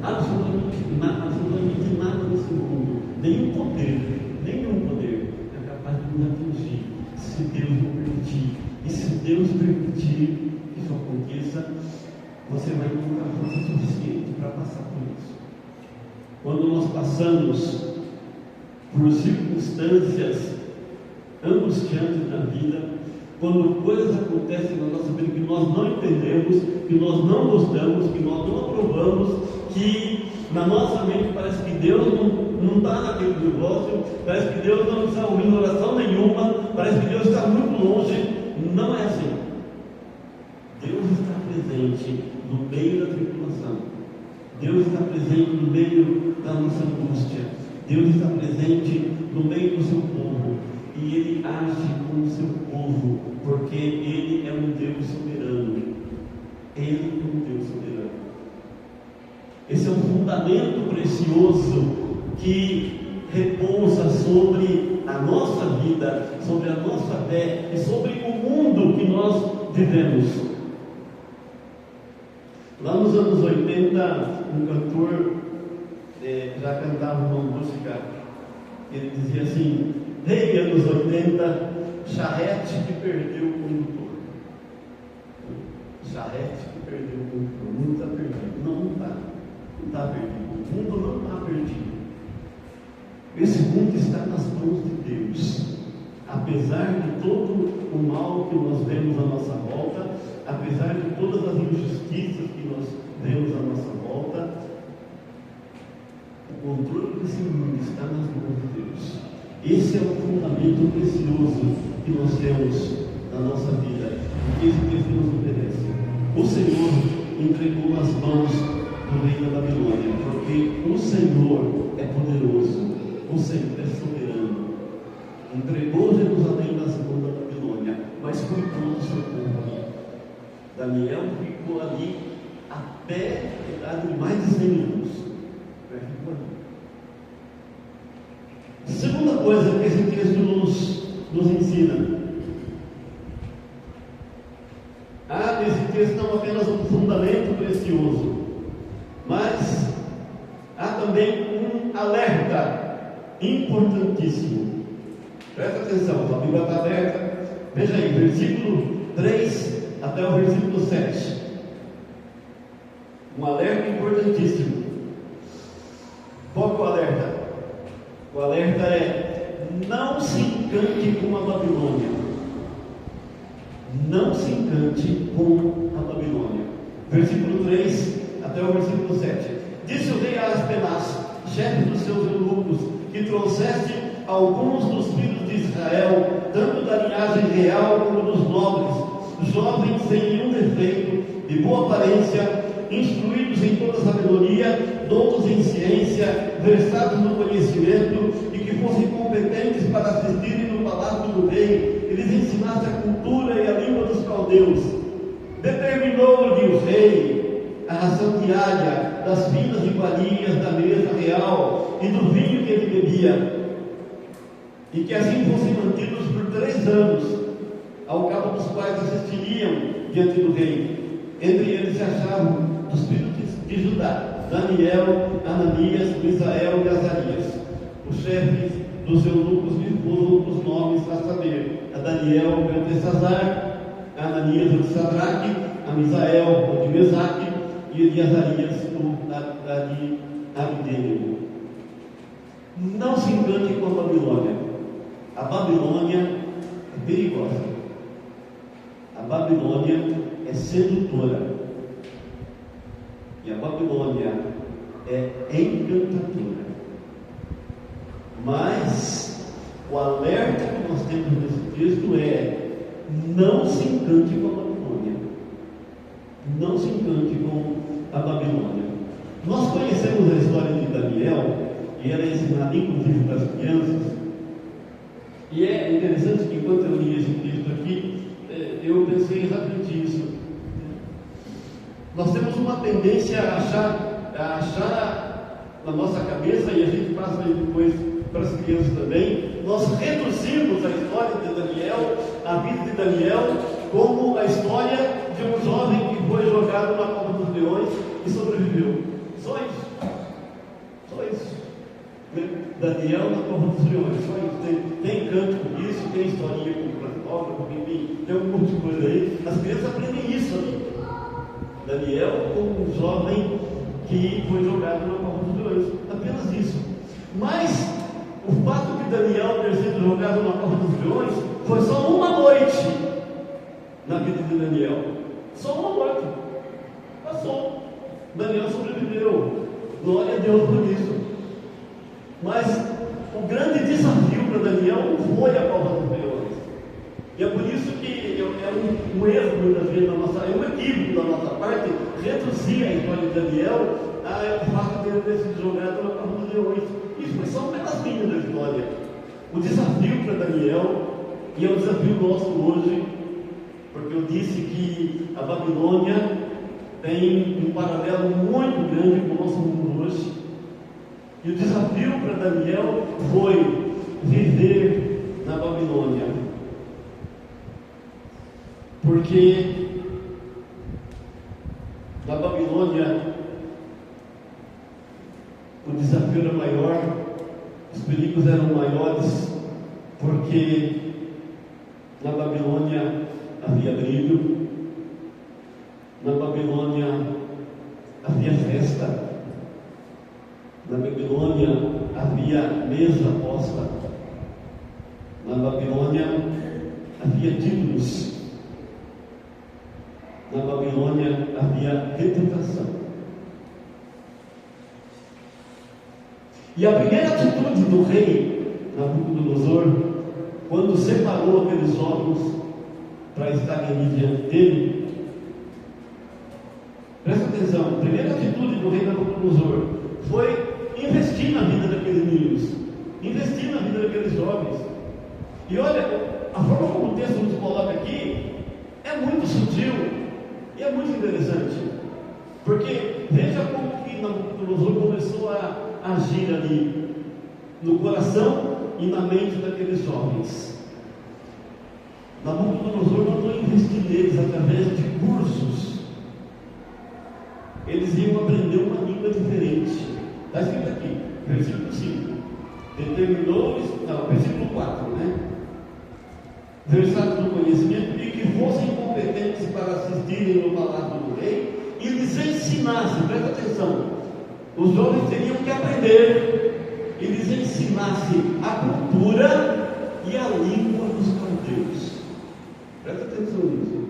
absolutamente nada nesse mundo, nenhum poder é capaz de nos atingir, se Deus não permitir. E se Deus permitir que isso aconteça, você vai encontrar força suficiente para passar por isso. Quando nós passamos por circunstâncias angustiantes na vida, quando coisas acontecem na nossa vida que nós não entendemos, que nós não gostamos, que nós não aprovamos, que na nossa mente parece que Deus não está naquele negócio, parece que Deus não está ouvindo oração nenhuma, parece que Deus está muito longe. Não é assim. Deus está presente no meio da tribulação. Deus está presente no meio da nossa angústia. Deus está presente no meio do seu povo. E Ele age com o seu povo, porque Ele é um Deus soberano. Ele é um Deus soberano. Esse é um fundamento precioso que repousa sobre a nossa vida, sobre a nossa fé e sobre o mundo que nós vivemos. Lá nos anos 80, um cantor já cantava uma música, ele dizia assim: rei, anos 80, charrete que perdeu o condutor. Charrete que perdeu o condutor. O mundo está perdido. Não está perdido. O mundo não está perdido. Esse mundo está nas mãos de Deus. Apesar de todo o mal que nós vemos à nossa volta, apesar de todas as injustiças que nós vemos à nossa volta, O controle desse mundo está nas mãos de Deus. Esse é o fundamento precioso que nós temos na nossa vida, que esse texto nos oferece. O Senhor entregou nas mãos do rei da Babilônia, porque o Senhor é poderoso, o Senhor é soberano. Entregou Jerusalém nas mãos da Babilônia, mas cuidou do seu povo ali. Daniel ficou ali até a idade de mais de 100 anos. Ficou ali. Segunda coisa que esse texto nos ensina. Há nesse texto não apenas um fundamento precioso, mas há também um alerta importantíssimo. Presta atenção, a Bíblia está aberta. Veja aí, versículo 3 até o versículo 7. Um alerta importantíssimo. Qual que é o alerta? O alerta é: não se encante com a Babilônia. Não se encante com a Babilônia. Versículo 3 até o versículo 7. Disse o rei a Aspenaz, chefe dos seus eunucos, que trouxeste alguns dos filhos de Israel, tanto da linhagem real como dos nobres, jovens sem nenhum defeito, de boa aparência, instruídos em toda sabedoria, doutos em ciência, versados no conhecimento, e que fossem competentes para assistirem no palácio do rei, e lhes ensinasse a cultura e a língua dos caldeus. Determinou-lhe o rei a ração diária das finas iguarias da mesa real e do vinho que ele bebia, e que assim fossem mantidos por 3 anos, ao cabo dos quais assistiriam diante do rei. Entre eles se achavam dos filhos de Judá, Daniel, Ananias, Misael e Azarias. Os chefes dos eunucos lhe pôs outros nomes, a saber: a Daniel, o Beltesazar, a Ananias, o de Sadraque, a Misael, o de Mesaque, e de Azarias, o de Abdênego. Não se engane com a Babilônia. A Babilônia é perigosa. A Babilônia é sedutora. E a Babilônia é encantadora. Mas o alerta que nós temos nesse texto é: não se encante com a Babilônia. Não se encante com a Babilônia. Nós conhecemos a história de Daniel, e ela é ensinada inclusive para as crianças. E é interessante que enquanto eu li esse texto aqui, eu pensei exatamente isso. Nós temos uma tendência a achar na nossa cabeça, e a gente passa depois para as crianças também, nós reduzimos a história de Daniel, a vida de Daniel, como a história de um jovem que foi jogado na cova dos leões e sobreviveu. Só isso. Só isso. Daniel na cova dos leões. Só isso. Tem canto com isso, tem historinha com plantógrafo, enfim, tem um monte de coisa aí. As crianças aprendem isso ali. Daniel como um jovem que foi jogado na cova dos leões. Apenas isso. Mas o fato de Daniel ter sido jogado na cova dos leões foi só uma noite na vida de Daniel. Só uma noite. Passou. Daniel sobreviveu. Glória a Deus por isso. Mas o grande desafio para Daniel não foi a cova dos leões. E é por isso que é um erro muitas vezes da nossa, é um equívoco da nossa parte reduzir a história de Daniel ao fato de ele ter sido jogado na cova dos leões. Isso foi só um pedacinho da história. O desafio para Daniel, e é o desafio nosso hoje, porque eu disse que a Babilônia tem um paralelo muito grande com o nosso mundo hoje. E o desafio para Daniel foi viver na Babilônia. Porque na Babilônia o desafio era maior, os perigos eram maiores, porque na Babilônia havia brilho, na Babilônia havia festa, na Babilônia havia mesa posta, na Babilônia havia títulos, na Babilônia havia reputação. E a primeira atitude do rei Nabucodonosor, quando separou aqueles homens para estarem ali diante dele, presta atenção, a primeira atitude do rei Nabucodonosor foi investir na vida daqueles meninos, investir na vida daqueles jovens. E olha, a forma como o texto nos coloca aqui é muito sutil e é muito interessante, porque veja como que Nabucodonosor começou a agir ali no coração e na mente daqueles jovens. Nabucodonosor mandou investir neles através de cursos. Eles iam aprender uma língua diferente. Está escrito aqui, versículo 5. Determinou-lhes, versículo 4, né? Versados no conhecimento e que fossem competentes para assistirem no palácio do rei e lhes ensinasse, presta atenção, os jovens teriam que aprender e lhes ensinasse a cultura e a língua dos caldeus. Presta atenção nisso.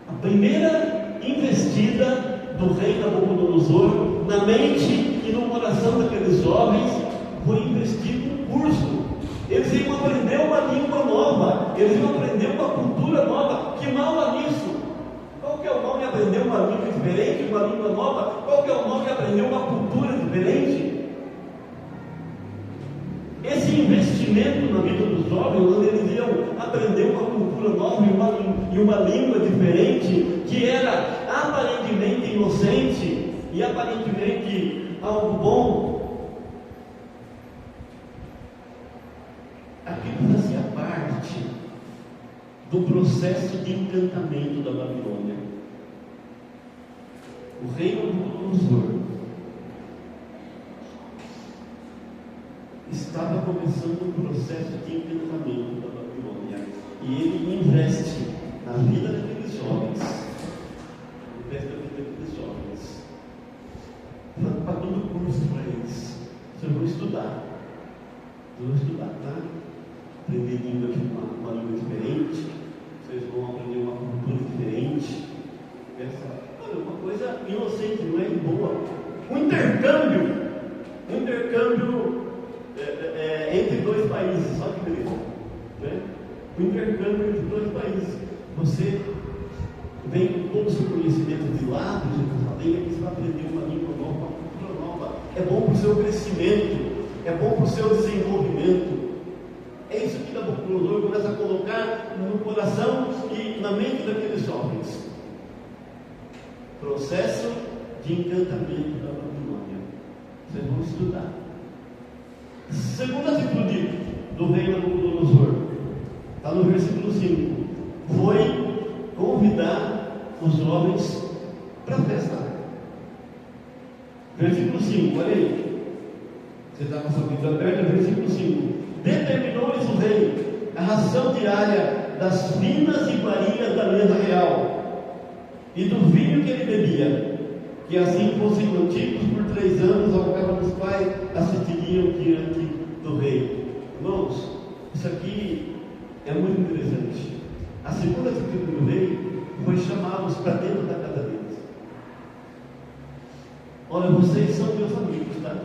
A primeira investida do rei Nabucodonosor na mente e no coração daqueles jovens foi investir num curso. Eles iam aprender uma língua nova, eles iam aprender uma cultura nova. Que mal há nisso? Qual que é o mal em aprender uma língua diferente, uma língua nova? Qual que é o mal em aprender uma cultura diferente? Esse investimento na vida dos jovens, onde eles iam aprender uma cultura nova e uma língua diferente, que era aparentemente inocente e aparentemente algo bom, aquilo fazia parte do processo de encantamento da Babilônia. O rei Nabucodonosor estava começando um processo de encantamento da Babilônia, e ele investe na vida daqueles jovens, pagando curso para eles. Vocês vão estudar, tá? Aprender língua aqui, uma língua diferente, vocês vão aprender uma cultura diferente. Olha, uma coisa inocente, não é boa. Um intercâmbio entre dois países, só que beleza, né? Um intercâmbio entre dois países. Você vem com todo o seu conhecimento de lá, de Jerusalém, aqui você vai aprender uma língua nova, uma cultura nova. É bom para o seu crescimento, é bom para o seu desenvolvimento. É isso que Nabucodonosor começa a colocar no coração e na mente daqueles jovens. Processo de encantamento da Babilônia. Vocês vão estudar. Segunda atitude do rei Nabucodonosor, está no versículo 5, foi convidar os jovens para a festa. Versículo 5, olha aí. Você está com a sua Bíblia aberta, versículo 5. Determinou-lhes o rei a ração diária das finas iguarias da mesa real e do vinho que ele bebia, que assim fossem mantidos por 3 anos, ao cabo dos quais assistiriam diante do rei. Irmãos, isso aqui é muito interessante. A segunda atitude do rei foi chamá-los para dentro da casa deles. Olha, vocês são meus amigos, tá?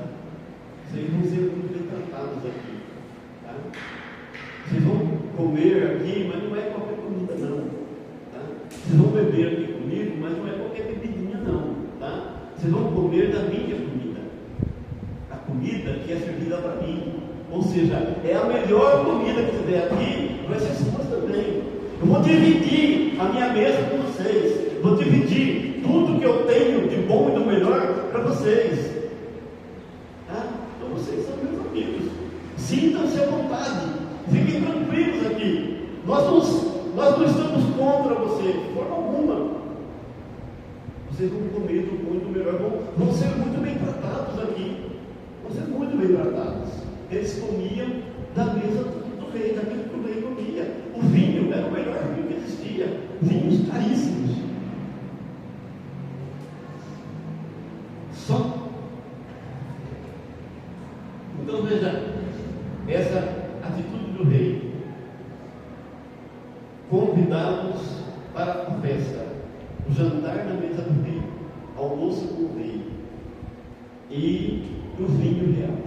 Vocês vão ser muito bem tratados aqui, tá? Vocês vão comer aqui, mas não é qualquer comida não, tá? Vocês vão beber aqui comigo, mas não é qualquer bebidinha não, tá? Vocês vão comer da minha comida, a comida que é servida para mim. Ou seja, é a melhor comida que tiver aqui, vai ser sua também. Eu vou dividir a minha mesa com vocês, vou dividir tudo que eu tenho de bom e do melhor para vocês. Tá? Então vocês são meus amigos. Sintam-se à vontade, fiquem tranquilos aqui. Nós não estamos contra vocês, de forma alguma. Vocês vão comer do bom e do melhor, vão ser muito bem tratados aqui. Vão ser muito bem tratados. Eles comiam da mesa do rei, daquilo que o rei comia. O vinho era o melhor vinho que existia, vinhos caríssimos. Só. Então veja, essa atitude do rei, convidá-los para a festa, o jantar na mesa do rei, almoço com o rei e o vinho real.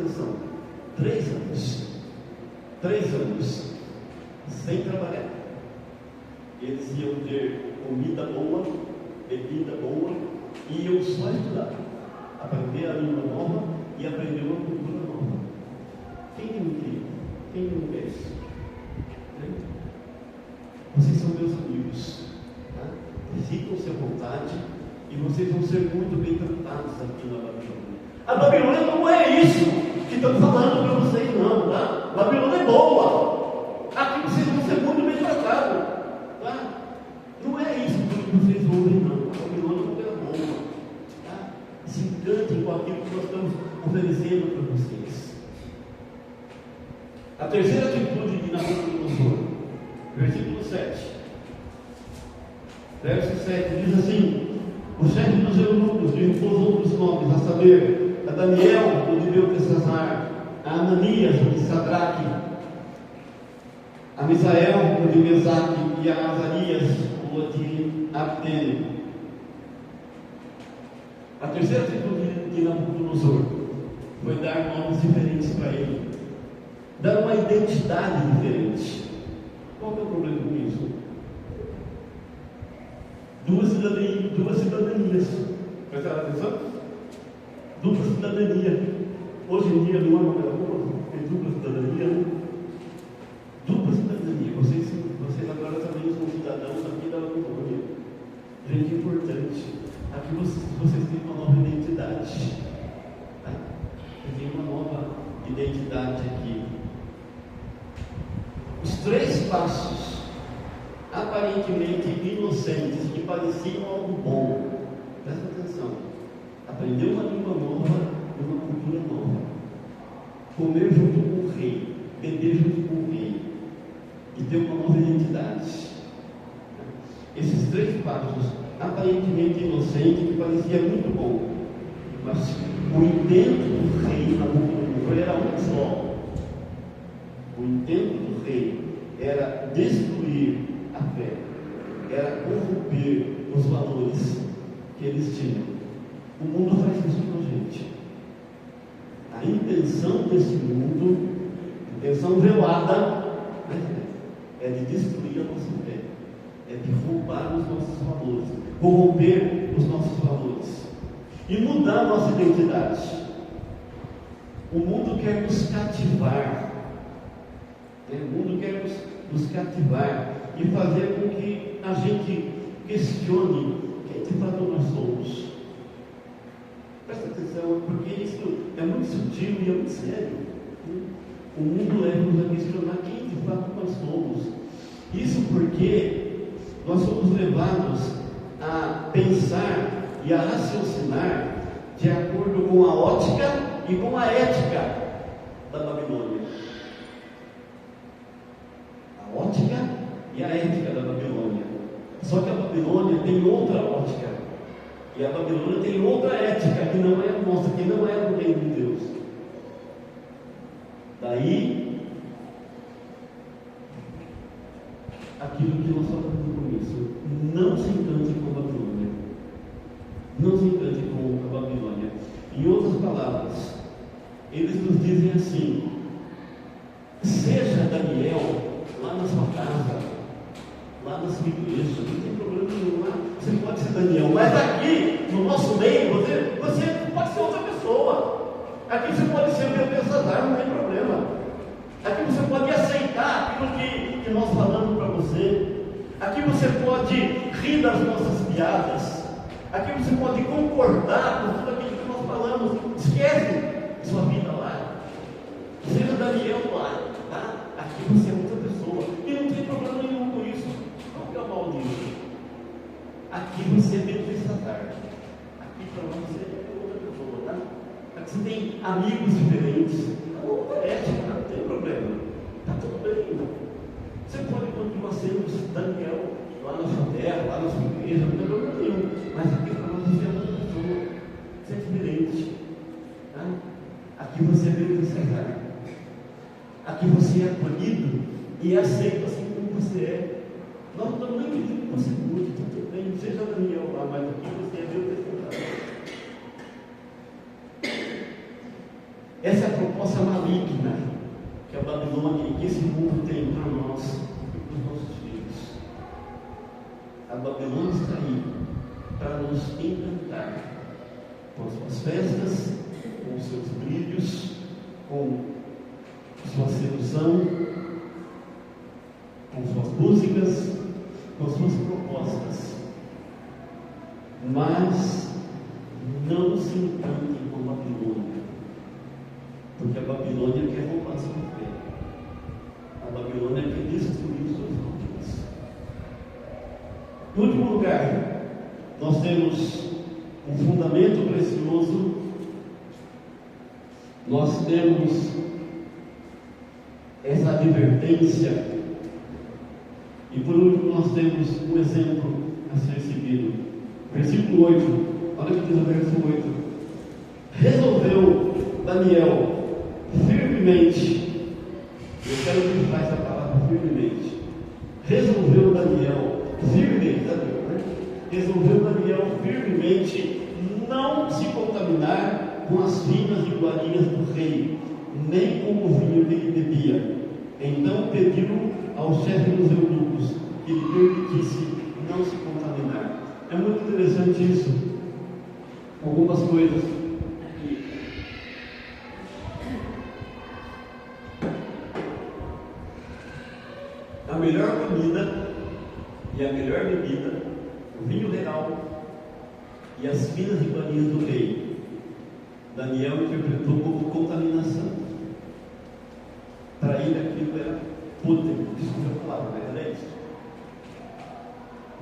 atenção, 3 anos. 3 anos sem trabalhar. Eles iam ter comida boa, bebida boa, e iam só estudar, aprender a língua nova e aprender uma cultura nova. Quem não quer? Quem não quer isso? Vocês são meus amigos, tá? Sintam-se à vontade e vocês vão ser muito bem tratados aqui na Babilônia. A Babilônia não é isso que estão falando para vocês, não, tá? A Babilônia é boa. Aqui vocês vão ser muito bem tratados, tá? Não é isso que vocês ouvem, não. A Babilônia não é boa, tá? Se encantem com aquilo que nós estamos oferecendo para vocês. A terceira atitude de Nabucodonosor, versículo 7. Verso 7 diz assim: o chefe dos eunucos lhe impôs outros nomes, a saber, a Daniel, o de Beltesazar, a Ananias, o de Sadraque, a Misael, o de Mesaque, e a Azarias, o de Abdene. A terceira atitude de Nabucodonosor foi dar nomes diferentes para ele, dar uma identidade diferente. Qual que é o problema com isso? Duas cidadanias. Prestaram atenção? Dupla cidadania. Hoje em dia não é uma coisa boa, tem dupla cidadania, né? Dupla cidadania. Vocês agora também são cidadãos aqui da Babilônia. Gente importante. Aqui vocês têm uma nova identidade. Tá? Vocês têm uma nova identidade aqui. Os 3 passos aparentemente inocentes, que pareciam algo bom. Presta atenção. Aprender uma língua nova e uma cultura nova. Comer junto com o rei. Beber junto com o rei. E ter uma nova identidade. Esses 3 passos aparentemente inocentes, que parecia muito bom. Mas o intento do rei Nabucodonosor era um só. O intento do rei era destruir a fé, era corromper os valores que eles tinham. O mundo faz isso com a gente. A intenção desse mundo, intenção velada, é de destruir a nossa fé, é de roubar os nossos valores, corromper os nossos valores e mudar a nossa identidade. O mundo quer nos cativar. O mundo quer nos cativar e fazer com que a gente questione quem de fato nós somos. Presta atenção, porque isso é muito sutil e é muito sério. O mundo leva-nos a questionar quem de fato nós somos. Isso porque nós somos levados a pensar e a raciocinar de acordo com a ótica e com a ética da Babilônia. A ótica e a ética da Babilônia. Só que a Babilônia tem outra ótica. E a Babilônia tem outra ética, que não é a nossa, que não é do reino de Deus. Daí, aquilo que nós falamos no começo: não se encante com a Babilônia. Não se encante com a Babilônia. Em outras palavras, eles nos dizem assim: seja Daniel lá na sua casa, lá na sua igreja, não tem problema nenhum lá. Você pode ser Daniel, mas aqui, no nosso meio, você pode ser outra pessoa. Aqui você pode ser Beltesazar, não tem problema. Aqui você pode aceitar aquilo que nós falamos para você. Aqui você pode rir das nossas piadas. Aqui você pode concordar com tudo aquilo que nós falamos. Esquece sua vida lá. Seja Daniel lá, tá? Aqui você é outra pessoa. E não tem problema nenhum com isso. Qual que é o mal disso? Aqui você é Beltesazar. Aqui para você é outra pessoa, tá? Aqui você tem amigos diferentes. Outra ética, não tem problema. Está tudo bem. Você pode continuar sendo Daniel lá na sua terra, lá na sua igreja, não tem problema nenhum. Mas aqui para nós você é outra pessoa. Você é diferente. Tá? Aqui você é Beltesazar. Aqui você é acolhido e aceito assim como você é. Nós não estamos nem pedindo que você mude, está tudo bem, seja Daniel lá, mas aqui você é Beltesazar. Essa é a proposta maligna que a Babilônia e esse mundo tem para nós e para os nossos filhos. A Babilônia está aí para nos encantar com as suas festas, com os seus brilhos, com sua sedução, com suas músicas, com suas propostas. Mas não se encantem com a Babilônia, porque a Babilônia quer roubar sua fé. A Babilônia quer destruir os seus altares. Em último lugar, nós temos um fundamento precioso, nós temos essa advertência, e por último nós temos um exemplo a ser seguido. Versículo 8, olha o que diz o verso 8: resolveu Daniel firmemente, eu quero utilizar essa palavra firmemente, resolveu Daniel firmemente, resolveu Daniel firmemente não se contaminar com as finas iguarias do rei, nem com o vinho que ele bebia. Então pediu ao chefe dos eunucos que lhe permitisse não se contaminar. É muito interessante isso. Algumas coisas. A melhor comida e a melhor bebida, o vinho real e as finas iguarias do rei, Daniel interpretou como contaminação. Para ele aquilo era podre, desculpa a palavra, mas era isso.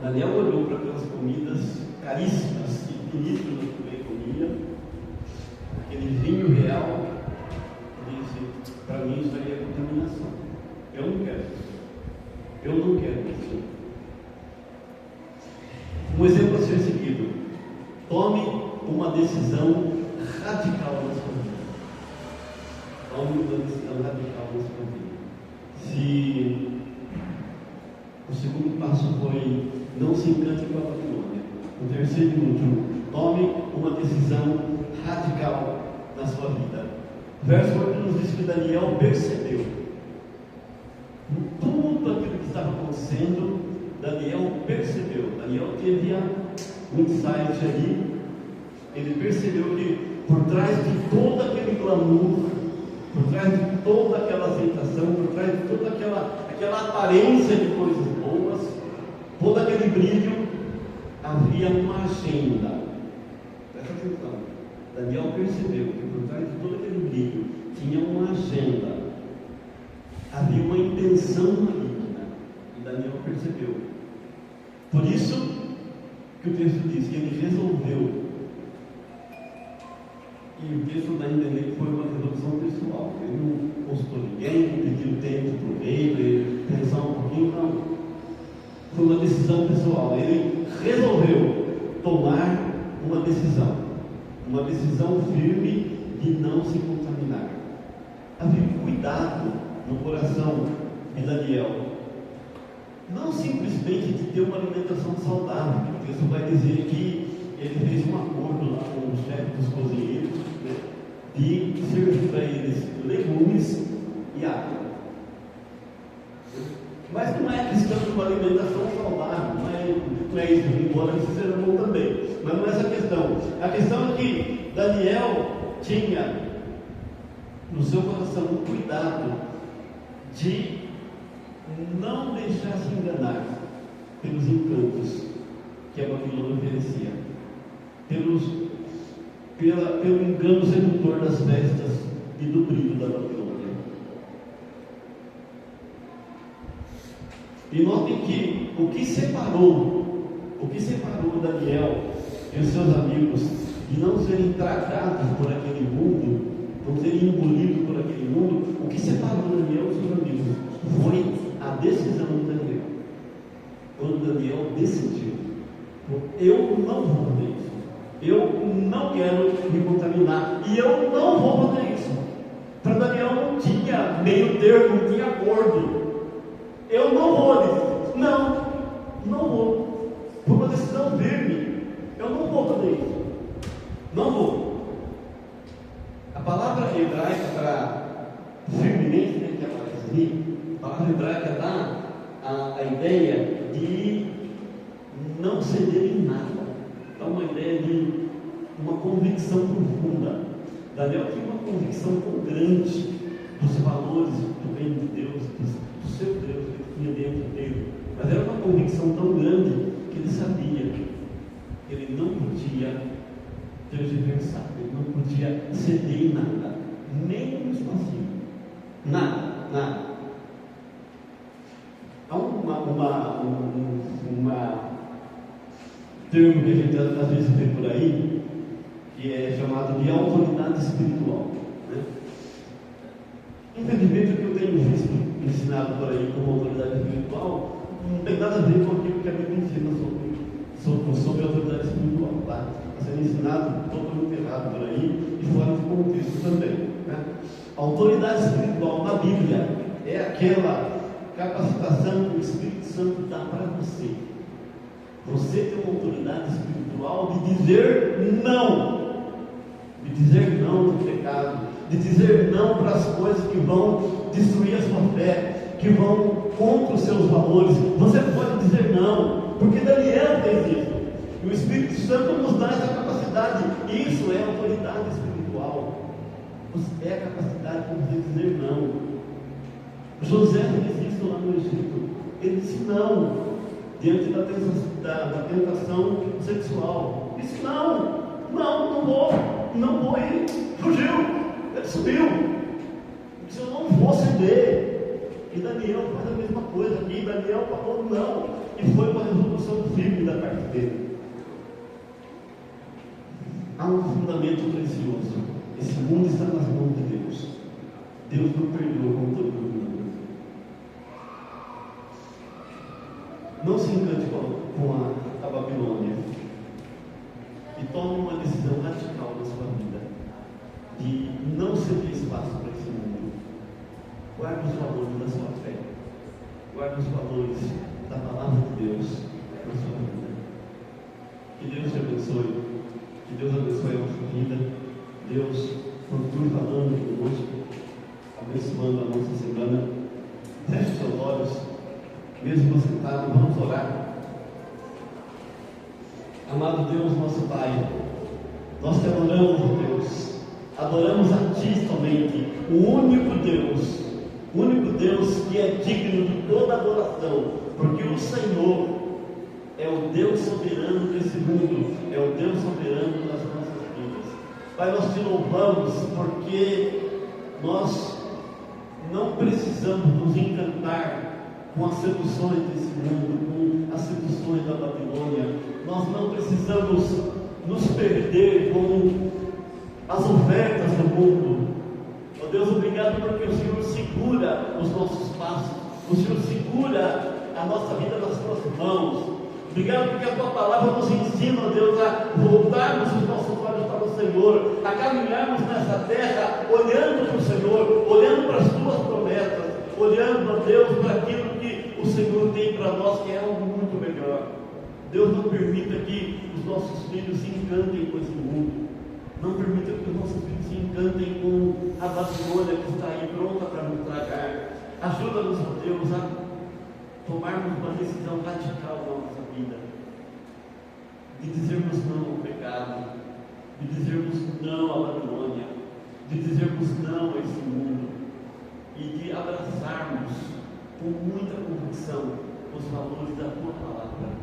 Daniel olhou para aquelas comidas caríssimas e finíssimas que o rei comia, aquele vinho real, e disse: para mim isso aí é contaminação. Eu não quero isso. Eu não quero isso. Um exemplo a ser seguido: tome uma decisão radical na sua vida. Tome uma decisão radical na sua vida. Se o segundo passo foi não se encante com a Babilônia, o terceiro e último, tome uma decisão radical na sua vida. Verso 8 nos diz que Daniel percebeu tudo aquilo que estava acontecendo. Daniel percebeu, Daniel teve um insight ali. Ele percebeu que por trás de todo aquele glamour, por trás de toda aquela aceitação, por trás de toda aquela aparência de coisas boas, todo aquele brilho, havia uma agenda. Presta atenção. Daniel percebeu que por trás de todo aquele brilho tinha uma agenda, havia uma intenção maligna, e Daniel percebeu. Por isso que o texto diz que ele resolveu. E o texto dá a entender que foi uma resolução pessoal. Ele não consultou ninguém, não pediu tempo para o rei, para ele pensar um pouquinho, não. Foi uma decisão pessoal. Ele resolveu tomar uma decisão firme de não se contaminar. Havia cuidado no coração de Daniel, não simplesmente de ter uma alimentação saudável. O texto vai dizer que ele fez um acordo lá com o chefe dos cozinheiros, né, de servir para eles legumes e água. Mas não é questão de uma alimentação saudável, não é isso, embora isso seja bom também. Mas não é essa a questão. A questão é que Daniel tinha no seu coração um cuidado de não deixar se enganar pelos encantos que a Babilônia oferecia, pelo engano sedutor das festas e do brilho da Babilônia. E notem que o que separou Daniel e os seus amigos de não serem tragados por aquele mundo, não serem engolidos por aquele mundo, o que separou Daniel e os seus amigos foi a decisão de Daniel. Quando Daniel decidiu: eu não vou fazer isso, eu não quero me contaminar, e eu não vou fazer isso. Para Daniel não tinha meio termo, não tinha acordo. Eu não vou, não vou. Foi uma decisão firme. Eu não vou fazer isso. Não vou. A palavra hebraica vai dar a ideia de não ceder em nada. Dá uma ideia de uma convicção profunda. Daniel tinha uma convicção tão grande dos valores do reino de Deus, do seu Deus que tinha dentro dele. Mas era uma convicção tão grande que ele sabia que ele não podia tergiversar, ele não podia ceder em nada, nem um espacinho. Nada. Há um termo que a gente às vezes vê por aí, que é chamado de autoridade espiritual, né? Infelizmente, o que eu tenho visto ensinado por aí como autoridade espiritual não tem nada a ver com aquilo que a Bíblia ensina sobre a autoridade espiritual, tá? Está sendo ensinado totalmente errado por aí e fora de contexto também, né? A autoridade espiritual na Bíblia é aquela capacitação que o Espírito Santo dá para você. Você tem uma autoridade espiritual de dizer não ao pecado, de dizer não para as coisas que vão destruir a sua fé, que vão contra os seus valores. Você pode dizer não, porque Daniel fez isso. E o Espírito Santo nos dá essa capacidade. Isso é autoridade espiritual. É a capacidade de você dizer não. José fez isso lá no Egito. Ele disse não diante da tentação sexual. Ele disse não vou. Ele fugiu, ele subiu. Ele disse: eu não vou ceder. E Daniel faz a mesma coisa aqui. Daniel falou não e foi uma resolução firme da parte dele. Há um fundamento precioso. Esse mundo está nas mãos de Deus. Deus não perdoa com todo mundo. Não se encante com a Babilônia e tome uma decisão radical na sua vida de não ceder espaço para esse mundo. Guarde os valores da sua fé, guarde os valores da palavra de Deus na sua vida. Que Deus te abençoe, que Deus abençoe a nossa vida. Deus continue falando conosco, abençoando a nossa semana. Feche seus olhos, mesmo sentado, vamos orar. Amado Deus, nosso Pai, nós te adoramos, Deus, adoramos a Ti somente, o único Deus que é digno de toda adoração, porque o Senhor é o Deus soberano desse mundo, é o Deus soberano das nossas vidas. Pai, nós te louvamos porque nós não precisamos nos encantar com as seduções desse mundo, com as seduções da Babilônia. Nós não precisamos nos perder com as ofertas do mundo. Oh Deus, obrigado porque o Senhor segura os nossos passos, o Senhor segura a nossa vida nas Tuas mãos. Obrigado porque a Tua palavra nos ensina, oh Deus, a voltarmos os nossos olhos para o Senhor, a caminharmos nessa terra olhando para o Senhor, olhando para as Tuas promessas, olhando, ó Deus, para aquilo que o Senhor tem para nós, que é algo muito melhor. Deus, não permita que os nossos filhos se encantem com esse mundo. Não permita que os nossos filhos se encantem com a Babilônia que está aí pronta para nos tragar. Ajuda-nos, ó Deus, a tomarmos uma decisão radical na nossa vida, de dizermos não ao pecado, de dizermos não à Babilônia, de dizermos não a esse mundo e de abraçarmos com muita convicção os valores da Tua palavra.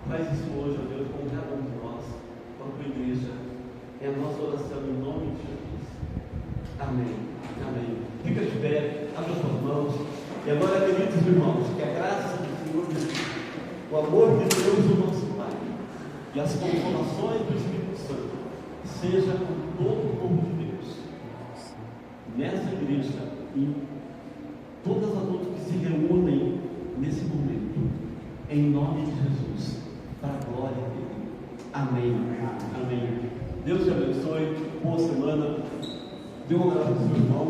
Faz isso hoje, ó Deus, com cada um de nós, com a Tua igreja. É a nossa oração em nome de Jesus. Amém. Amém. Fica de pé, abre as suas mãos. E agora, queridos irmãos, que a graça do Senhor Jesus, o amor de Deus, o nosso Pai, e as consolações do Espírito Santo seja com todo o povo de Deus, nessa igreja e todas as outras que se reúnem nesse momento, em nome de Jesus, para a glória dele. Amém. Amém. Deus te abençoe, boa semana. Dê um abraço ao seu irmão.